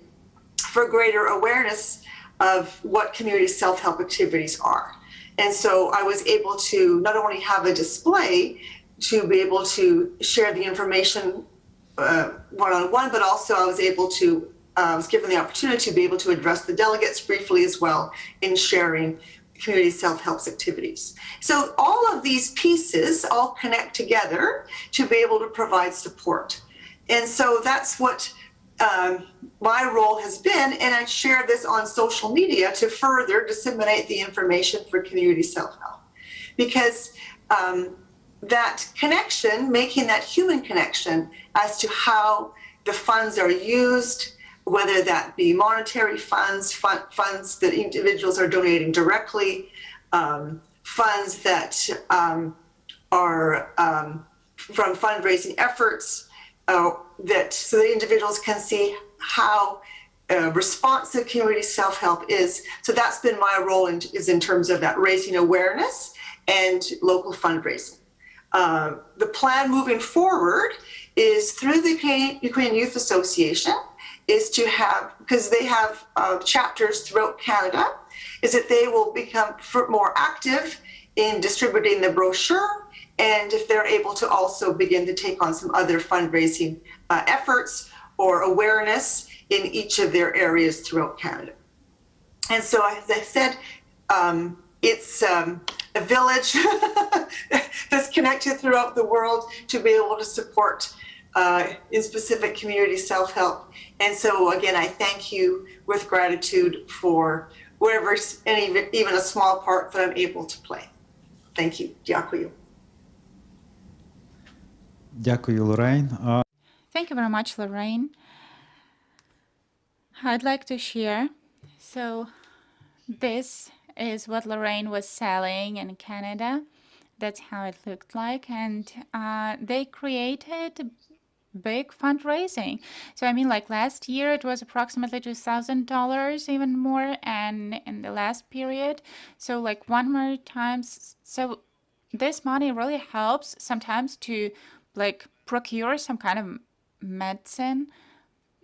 for greater awareness of what community self-help activities are. And so I was able to not only have a display to be able to share the information one-on-one, but also I was given the opportunity to be able to address the delegates briefly as well in sharing community self-help activities. So all of these pieces all connect together to be able to provide support. And so that's what my role has been, and I share this on social media to further disseminate the information for community self-help. Because that connection, making that human connection as to how the funds are used, whether that be monetary funds, funds that individuals are donating directly, funds that are from fundraising efforts, so that individuals can see how responsive community self-help is. So that's been my role is in terms of that raising awareness and local fundraising. The plan moving forward is through the Ukrainian Youth Association is to have, because they have chapters throughout Canada, is that they will become more active in distributing the brochure, and if they're able to also begin to take on some other fundraising efforts or awareness in each of their areas throughout Canada. And so, as I said, it's a village that's connected throughout the world to be able to support in specific community self-help. And so again, I thank you with gratitude for whatever, even a small part that I'm able to play. Thank you. Дякую. Дякую, Лоррейн. Thank you very much, Lorraine. I'd like to share. So this is what Lorraine was selling in Canada. That's how it looked like. And they created big fundraising. So I mean, like last year, it was approximately $2,000, even more, and in the last period. So like one more times. So this money really helps sometimes to like procure some kind of medicine.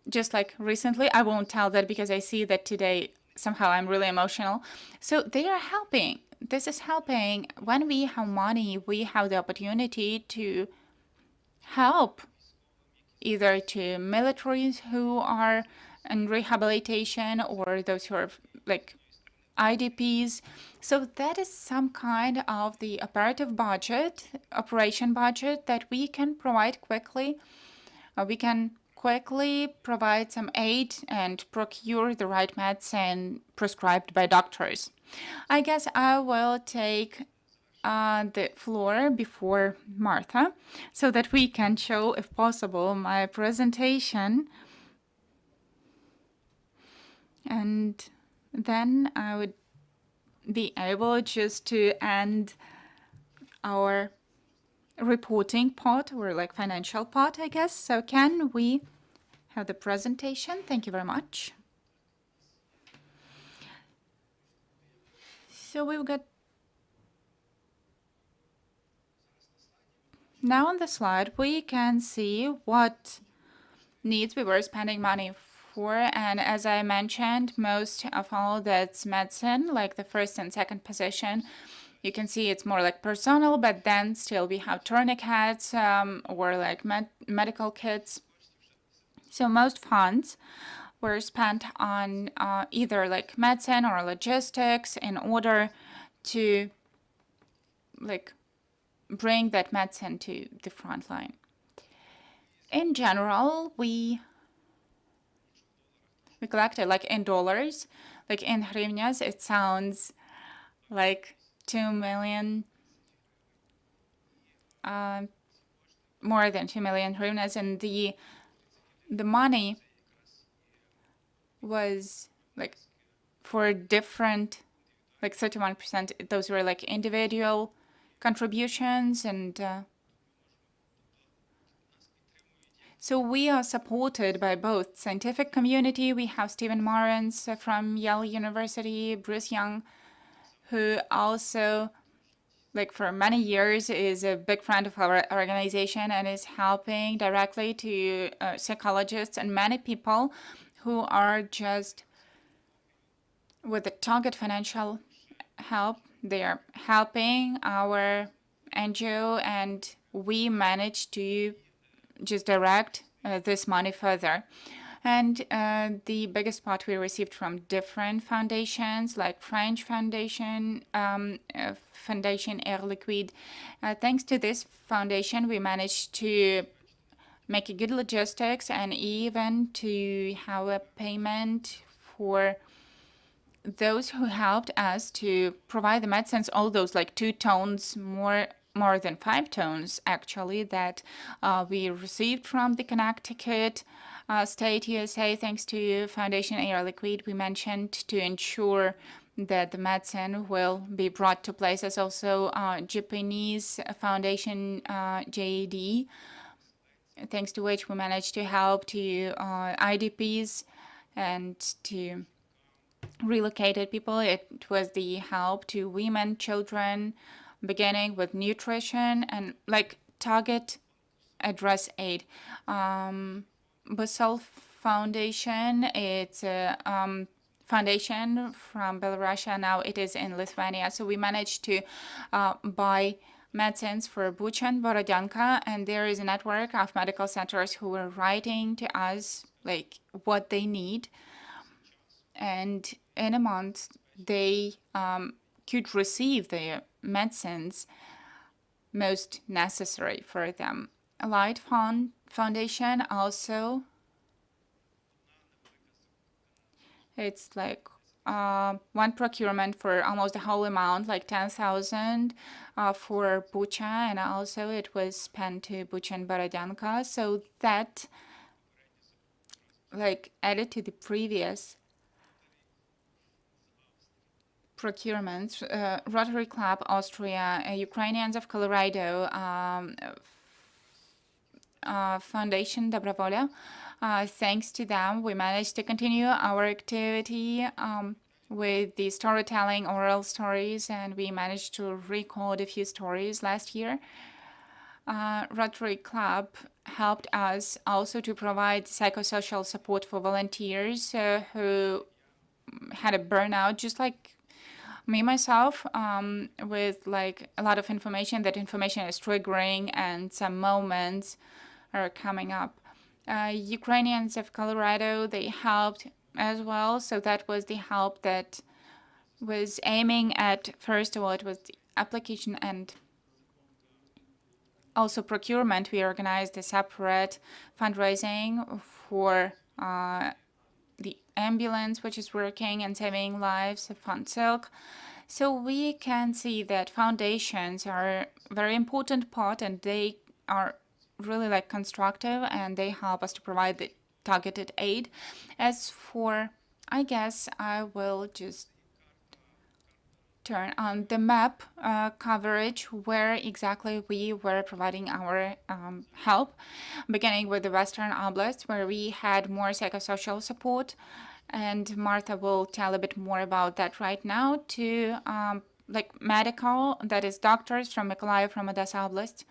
Just like recently, I won't tell that because I see that today somehow I'm really emotional. So they are helping. This is helping. When we have money, we have the opportunity to help either to militaries who are in rehabilitation or those who are like IDPs. So that is some kind of the operative budget, operation budget that we can provide quickly. We can quickly provide some aid and procure the right medicine prescribed by doctors. I guess I will take the floor before Marta so that we can show, if possible, my presentation. And then I would be able just to end our reporting part or like financial part, I guess. So can we have the presentation? Thank you very much. So we've got now on the slide, we can see what needs we were spending money for. And as I mentioned, most of all that's medicine, like the first and second position. You can see it's more like personal, but then still we have tourniquets or like medical kits. So most funds were spent on either like medicine or logistics in order to like bring that medicine to the front line. In general, we collected like in dollars, like in hryvnias, it sounds like 2 million, more than 2 million hryvnias, and the money was like for different, like 31%, those were like individual contributions, and so we are supported by both scientific community. We have Stephen Marrons from Yale University, Bruce Young, who also, like for many years, is a big friend of our organization and is helping directly to psychologists and many people who are just with the target financial help. They are helping our NGO, and we managed to just direct this money further. And the biggest part we received from different foundations, like French Foundation, Foundation Air Liquide. Thanks to this foundation, we managed to make a good logistics and even to have a payment for those who helped us to provide the medicines, all those like 2 tons, more than 5 tons actually, that we received from the Connecticut State USA, thanks to Foundation Air Liquide. We mentioned to ensure that the medicine will be brought to places. Also, Japanese Foundation JAD, thanks to which we managed to help to IDPs and to relocated people. It was the help to women, children, beginning with nutrition and like target address aid. Basel Foundation, it's a foundation from Belarus. Now it is in Lithuania. So we managed to buy medicines for Bucha and Borodyanka, and there is a network of medical centers who are writing to us like what they need, and in a month they could receive the medicines most necessary for them. Light Foundation also, it's like one procurement for almost the whole amount, like 10,000 for Bucha, and also it was spent to Bucha and Borodyanka. So that like added to the previous procurements. Rotary Club Austria, Ukrainians of Colorado, Foundation Dobrovoля. Thanks to them, we managed to continue our activity with the storytelling, oral stories, and we managed to record a few stories last year. Rotary Club helped us also to provide psychosocial support for volunteers who had a burnout, just like me myself, with like a lot of information. That information is triggering and some moments are coming up. Ukrainians of Colorado, they helped as well. So that was the help that was aiming at, first of all, it was the application and also procurement. We organized a separate fundraising for the ambulance, which is working and saving lives, Fund Silk. So we can see that foundations are a very important part, and they are really like constructive, and they help us to provide the targeted aid. As for, I guess I will just turn on the map coverage where exactly we were providing our help, beginning with the Western Oblast, where we had more psychosocial support, and Marta will tell a bit more about that right now, to like medical, that is doctors from Mykolaiv, from Odessa Oblast,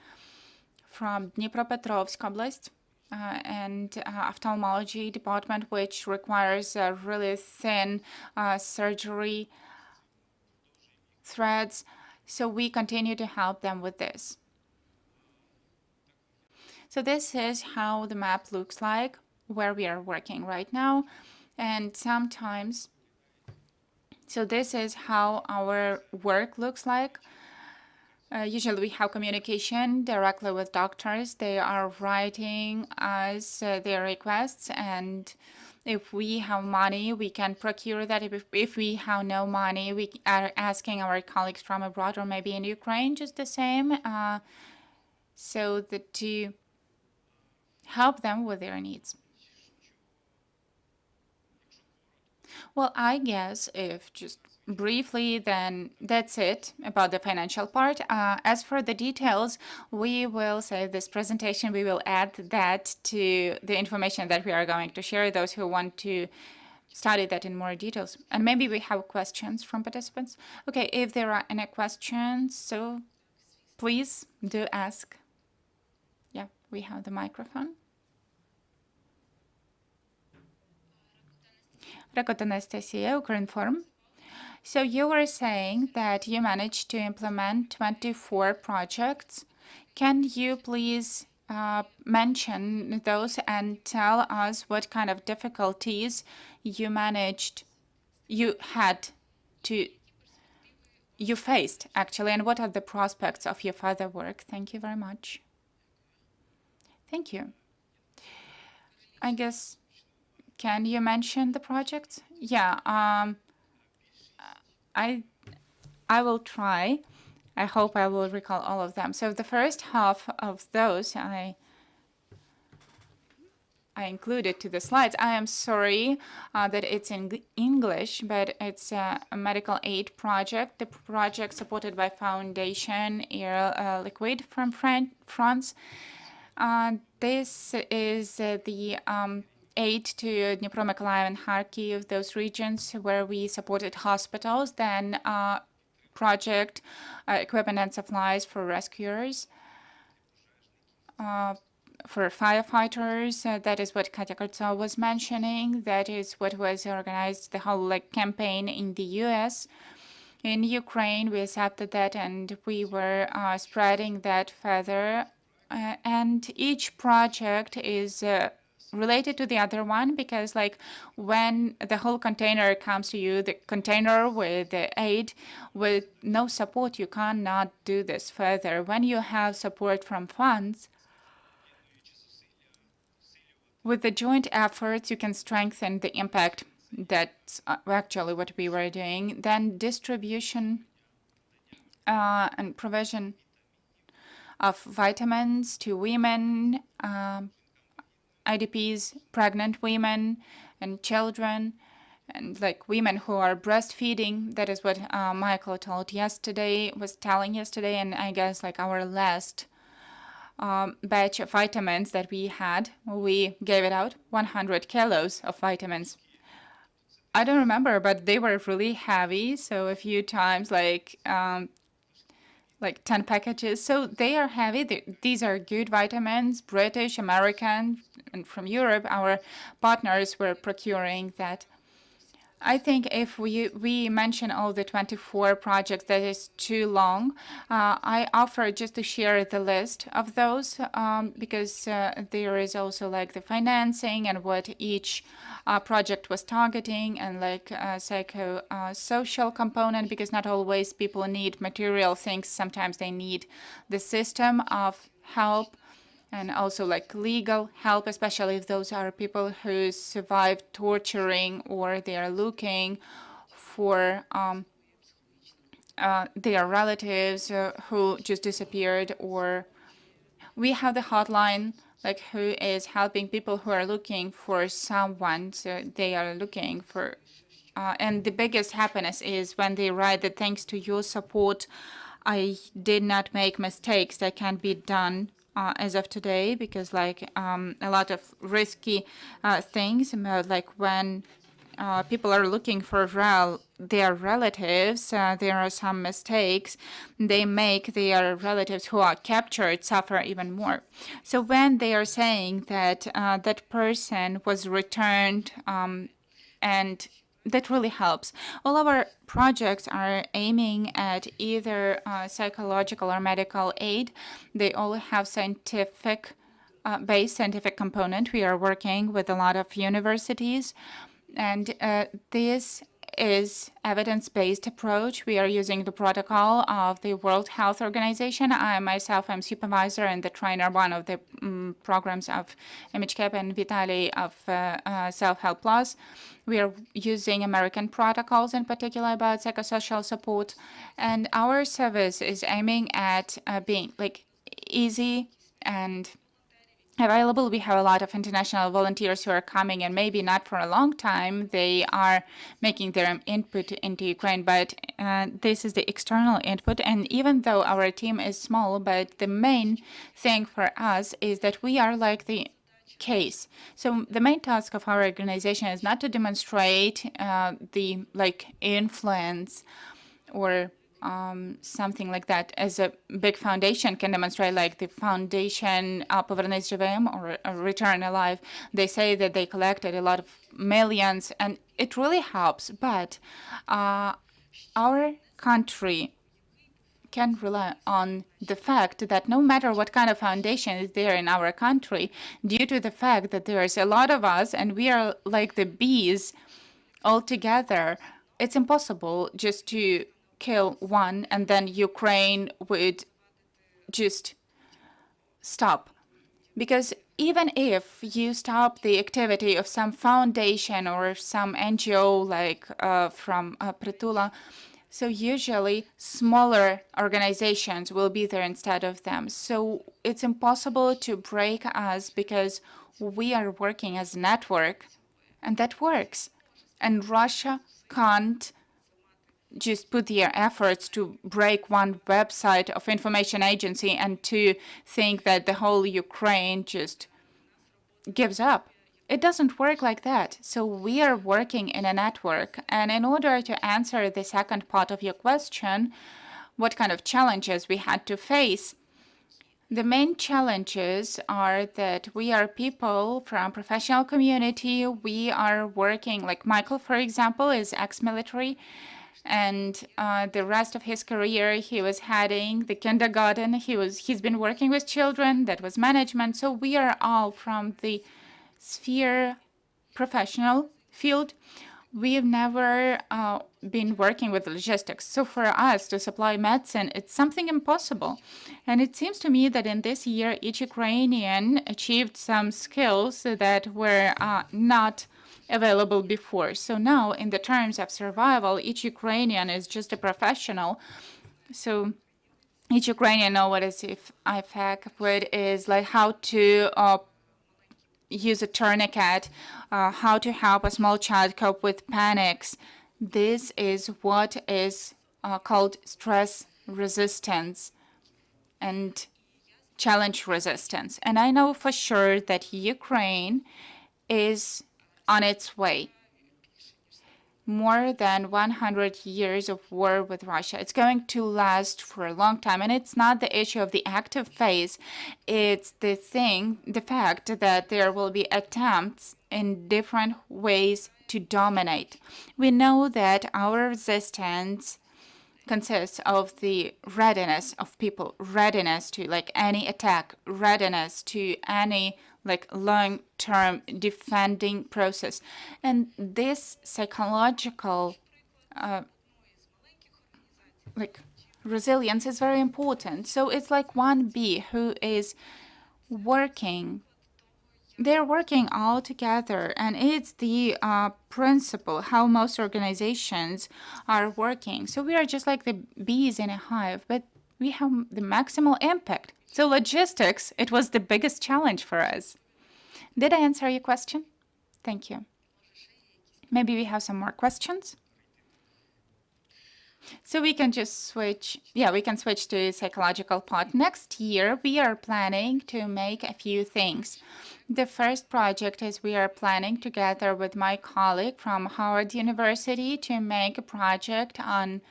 from Dnipropetrovsk Oblast, and ophthalmology department, which requires a really thin surgery threads. So we continue to help them with this. So this is how the map looks like, where we are working right now. And sometimes, so this is how our work looks like. Usually we have communication directly with doctors. They are writing us their requests, and if we have money, we can procure that. If we have no money, we are asking our colleagues from abroad or maybe in Ukraine just the same, so that to help them with their needs. Well, I guess if just briefly, then that's it about the financial part. As for the details, we will save this presentation. We will add that to the information that we are going to share, those who want to study that in more details. And maybe we have questions from participants. Okay, if there are any questions, so please do ask. Yeah, we have the microphone. Rakut Anastasia, Ukrinform. So you were saying that you managed to implement 24 projects. Can you please mention those and tell us what kind of difficulties you faced actually, and what are the prospects of your further work? Thank you very much. Thank you. I guess, can you mention the projects? Yeah, I will try. I hope I will recall all of them. So the first half of those I included to the slides. I am sorry that it's in English, but it's a medical aid project. The project supported by Foundation Air Liquide from France. This is the aid to Dnipro, Mykolaiv, and Kharkiv, those regions where we supported hospitals. Then project equipment and supplies for rescuers. for firefighters. That is what Katja Kolcio was mentioning. That is what was organized, the whole campaign in the U.S. In Ukraine, we accepted that, and we were spreading that further. And each project is related to the other one, because when the whole container comes to you, the container with the aid, with no support, you cannot do this further. When you have support from funds, with the joint efforts, you can strengthen the impact. That's actually what we were doing. Then distribution and provision of vitamins to women, IDPs, pregnant women, and children, and women who are breastfeeding. That is what Michael was telling yesterday, and I guess our last batch of vitamins that we had, we gave it out 100 kilos of vitamins. I don't remember, but they were really heavy, so a few times 10 packages. So they are heavy. These are good vitamins, British, American, and from Europe. Our partners were procuring that. I think if we mention all the 24 projects, that is too long. I offer just to share the list of those because there is also the financing and what each project was targeting, and psycho-social component, because not always people need material things. Sometimes they need the system of help, and also legal help, especially if those are people who survived torturing, or they are looking for their relatives who just disappeared. Or we have the hotline who is helping people who are looking for someone. So they are looking for, and the biggest happiness is when they write that thanks to your support, I did not make mistakes that can be done as of today, because a lot of risky things, when people are looking for their relatives, there are some mistakes they make. Their relatives who are captured suffer even more. So when they are saying that that person was returned, and that really helps. All our projects are aiming at either psychological or medical aid. They all have scientific component. We are working with a lot of universities, and this is evidence-based approach. We are using the protocol of the World Health Organization. I myself am supervisor and the trainer, one of the programs of mhGAP and Vitalii of Self-Help Plus. We are using American protocols, in particular about psychosocial support, and our service is aiming at being easy and available. We have a lot of international volunteers who are coming, and maybe not for a long time. They are making their input into Ukraine, but this is the external input. And even though our team is small, but the main thing for us is that we are the case. So the main task of our organization is not to demonstrate the influence or something like that, as a big foundation can demonstrate, the foundation Povernes Живем or Return Alive. They say that they collected a lot of millions, and it really helps. But our country can rely on the fact that no matter what kind of foundation is there in our country, due to the fact that there is a lot of us and we are like the bees all together, it's impossible just to kill one and then Ukraine would just stop. Because even if you stop the activity of some foundation or some NGO from Pritula, so usually smaller organizations will be there instead of them. So it's impossible to break us because we are working as a network, and that works. And Russia can't just put their efforts to break one website of information agency and to think that the whole Ukraine just gives up. It doesn't work like that. So we are working in a network. And in order to answer the second part of your question, what kind of challenges we had to face, The main challenges are that we are people from professional community. We are working, like Michael, for example, is ex-military, and the rest of his career he was heading the kindergarten. He's been working with children. That was management. So we are all from the sphere professional field. We've never been working with logistics. So for us to supply medicine, it's something impossible. And it seems to me that in this year, each Ukrainian achieved some skills that were not available before. So now, in the terms of survival, each Ukrainian is just a professional. So each Ukrainian knows what is IFAC, what is like how to use a tourniquet, how to help a small child cope with panics. This is what is called stress resistance and challenge resistance. And I know for sure that Ukraine is on its way. More than 100 years of war with Russia. It's going to last for a long time. And it's not the issue of the active phase. It's the fact that there will be attempts in different ways to dominate. We know that our resistance consists of the readiness of people, readiness to like any attack, readiness to any like long-term defending process. And this psychological like resilience is very important. So it's like one bee who is working. They're working all together, and it's the principle how most organizations are working. So we are just like the bees in a hive, but we have the maximal impact. So logistics, it was the biggest challenge for us. Did I answer your question? Thank you. Maybe we have some more questions. So we can just switch. Yeah, we can switch to psychological part. Next year, we are planning to make a few things. The first project is we are planning together with my colleague from Howard University to make a project on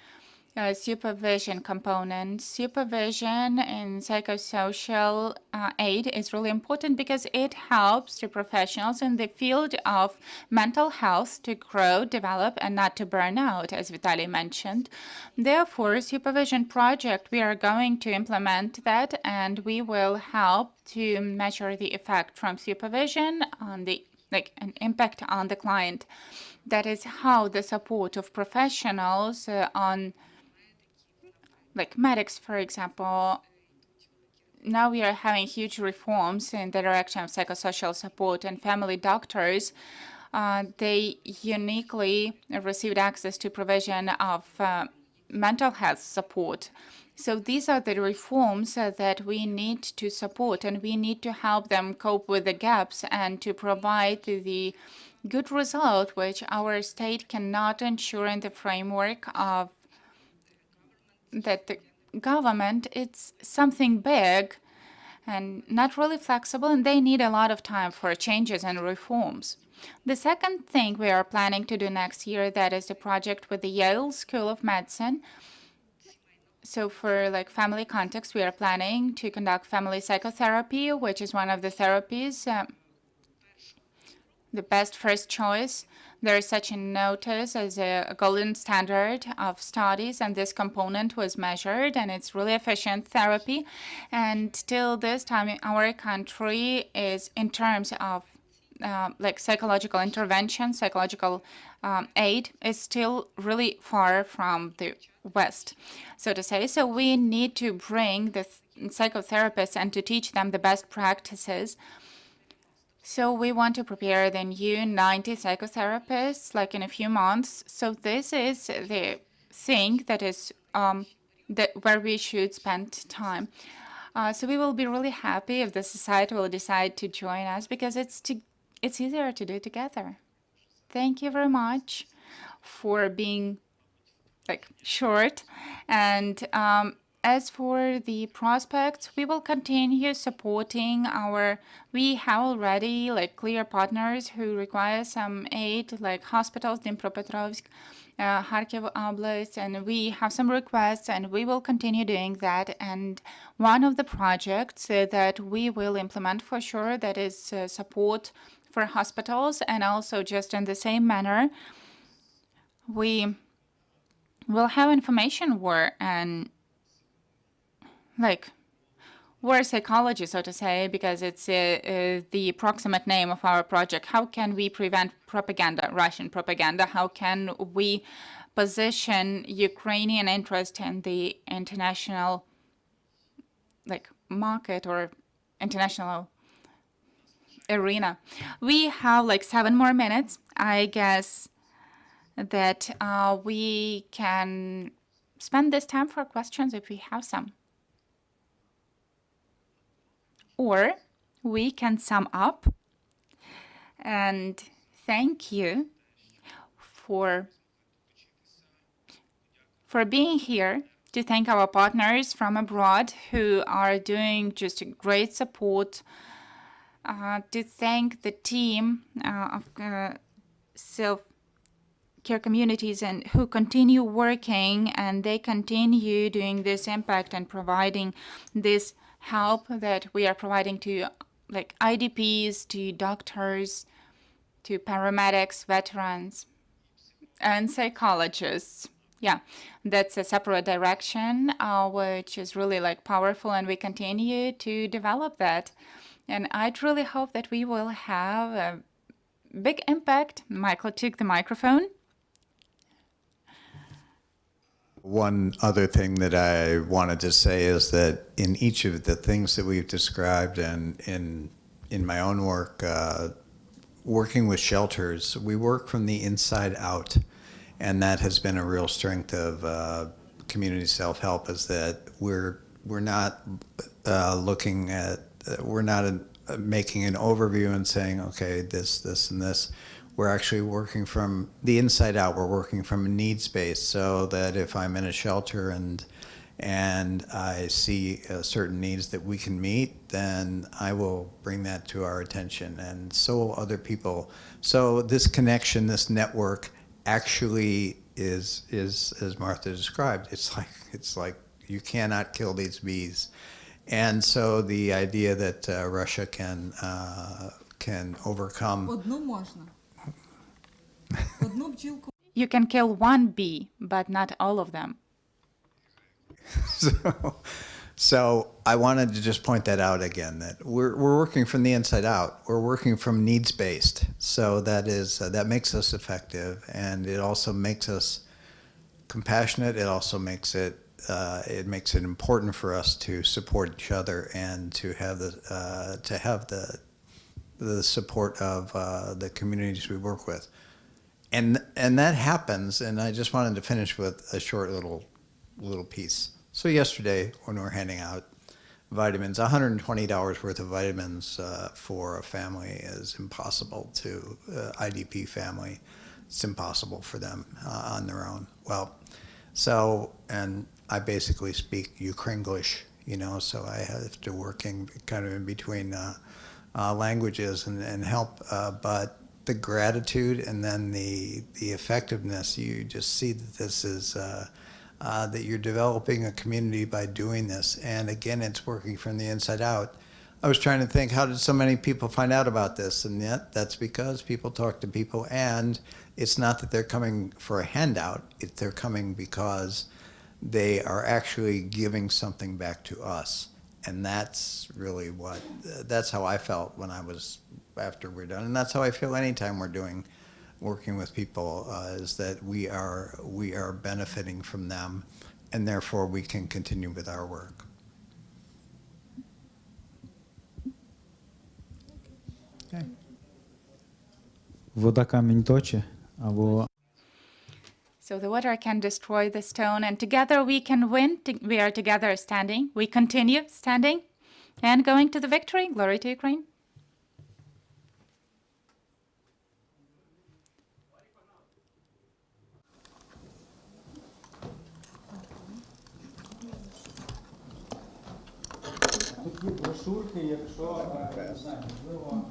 supervision component. Supervision in psychosocial aid is really important because it helps the professionals in the field of mental health to grow, develop, and not to burn out, as Vitalii mentioned. Therefore, supervision project, we are going to implement that, and we will help to measure the effect from supervision on the an impact on the client. That is how the support of professionals on like medics, for example. Now we are having huge reforms in the direction of psychosocial support, and family doctors, they uniquely received access to provision of mental health support. So these are the reforms that we need to support, and we need to help them cope with the gaps and to provide the good result which our state cannot ensure in the framework of that the government. It's something big and not really flexible, and they need a lot of time for changes and reforms. The second thing we are planning to do next year, that is a project with the Yale School of Medicine. So for like family context, we are planning to conduct family psychotherapy, which is one of the therapies, the best first choice. There is such a notice as a golden standard of studies, and this component was measured, and it's really efficient therapy. And till this time, our country is, in terms of like psychological intervention, psychological aid, is still really far from the West, so to say. So we need to bring the psychotherapists and to teach them the best practices. So we want to prepare the new 90 psychotherapists like in a few months. So this is the thing that is where we should spend time. So we will be really happy if the society will decide to join us, because it's easier to do together. Thank you very much for being like short, and as for the prospects, we will continue supporting we have already like clear partners who require some aid, like hospitals, Dnipropetrovsk, Kharkiv Oblast, and we have some requests and we will continue doing that. And one of the projects that we will implement for sure, that is support for hospitals, and also just in the same manner, we will have information war and like war psychology, so to say, because it's the approximate name of our project. How can we prevent propaganda, Russian propaganda? How can we position Ukrainian interest in the international like market or international arena? We have like 7 more minutes. I guess that we can spend this time for questions if we have some. Or we can sum up and thank you for being here, to thank our partners from abroad who are doing just great support, to thank the team of self-care communities and who continue working, and they continue doing this impact and providing this help that we are providing to like IDPs, to doctors, to paramedics, veterans, and psychologists. Yeah, that's a separate direction, which is really like powerful, and we continue to develop that. And I truly hope that we will have a big impact. Michael took the microphone. One other thing that I wanted to say is that in each of the things that we've described and in my own work, working with shelters, we work from the inside out. And that has been a real strength of community self-help, is that we're not looking at, we're not making an overview and saying, okay, this, and this. We're actually working from the inside out. We're working from a needs base, so that if I'm in a shelter and I see certain needs that we can meet, then I will bring that to our attention, and so will other people. So this connection, this network, actually is as Martha described. It's like you cannot kill these bees, and so the idea that Russia can overcome. Одну можна. Одну бджілку. You can kill one bee, but not all of them. So I wanted to just point that out again, that we're working from the inside out. We're working from needs-based. So that makes us effective, and it also makes us compassionate. It also makes it important for us to support each other and to have the support of the communities we work with. And that happens, and I just wanted to finish with a short little piece. So yesterday, when we were handing out vitamins, $120 worth of vitamins for a family is impossible to IDP family. It's impossible for them on their own. Well, so, and I basically speak Ukrainian, you know, so I have to work kind of in between languages and help, but the gratitude and then the effectiveness, you just see that this is, that you're developing a community by doing this. And again, it's working from the inside out. I was trying to think, how did so many people find out about this? And yet that's because people talk to people, and it's not that they're coming for a handout, they're coming because they are actually giving something back to us. And that's really that's how I felt when I was, after we're done. And that's how I feel anytime we're working with people, is that we are benefiting from them, and therefore we can continue with our work. Okay. Вода камінь точить, або So the water can destroy the stone, and together we can win. We are together standing. We continue standing and going to the victory. Glory to Ukraine. Тут є брошурки, якщо, не знаю, можливо,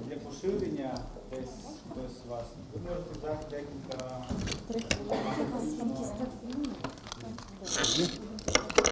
для поширення десь хтось з вас. Ви можете дати декілька...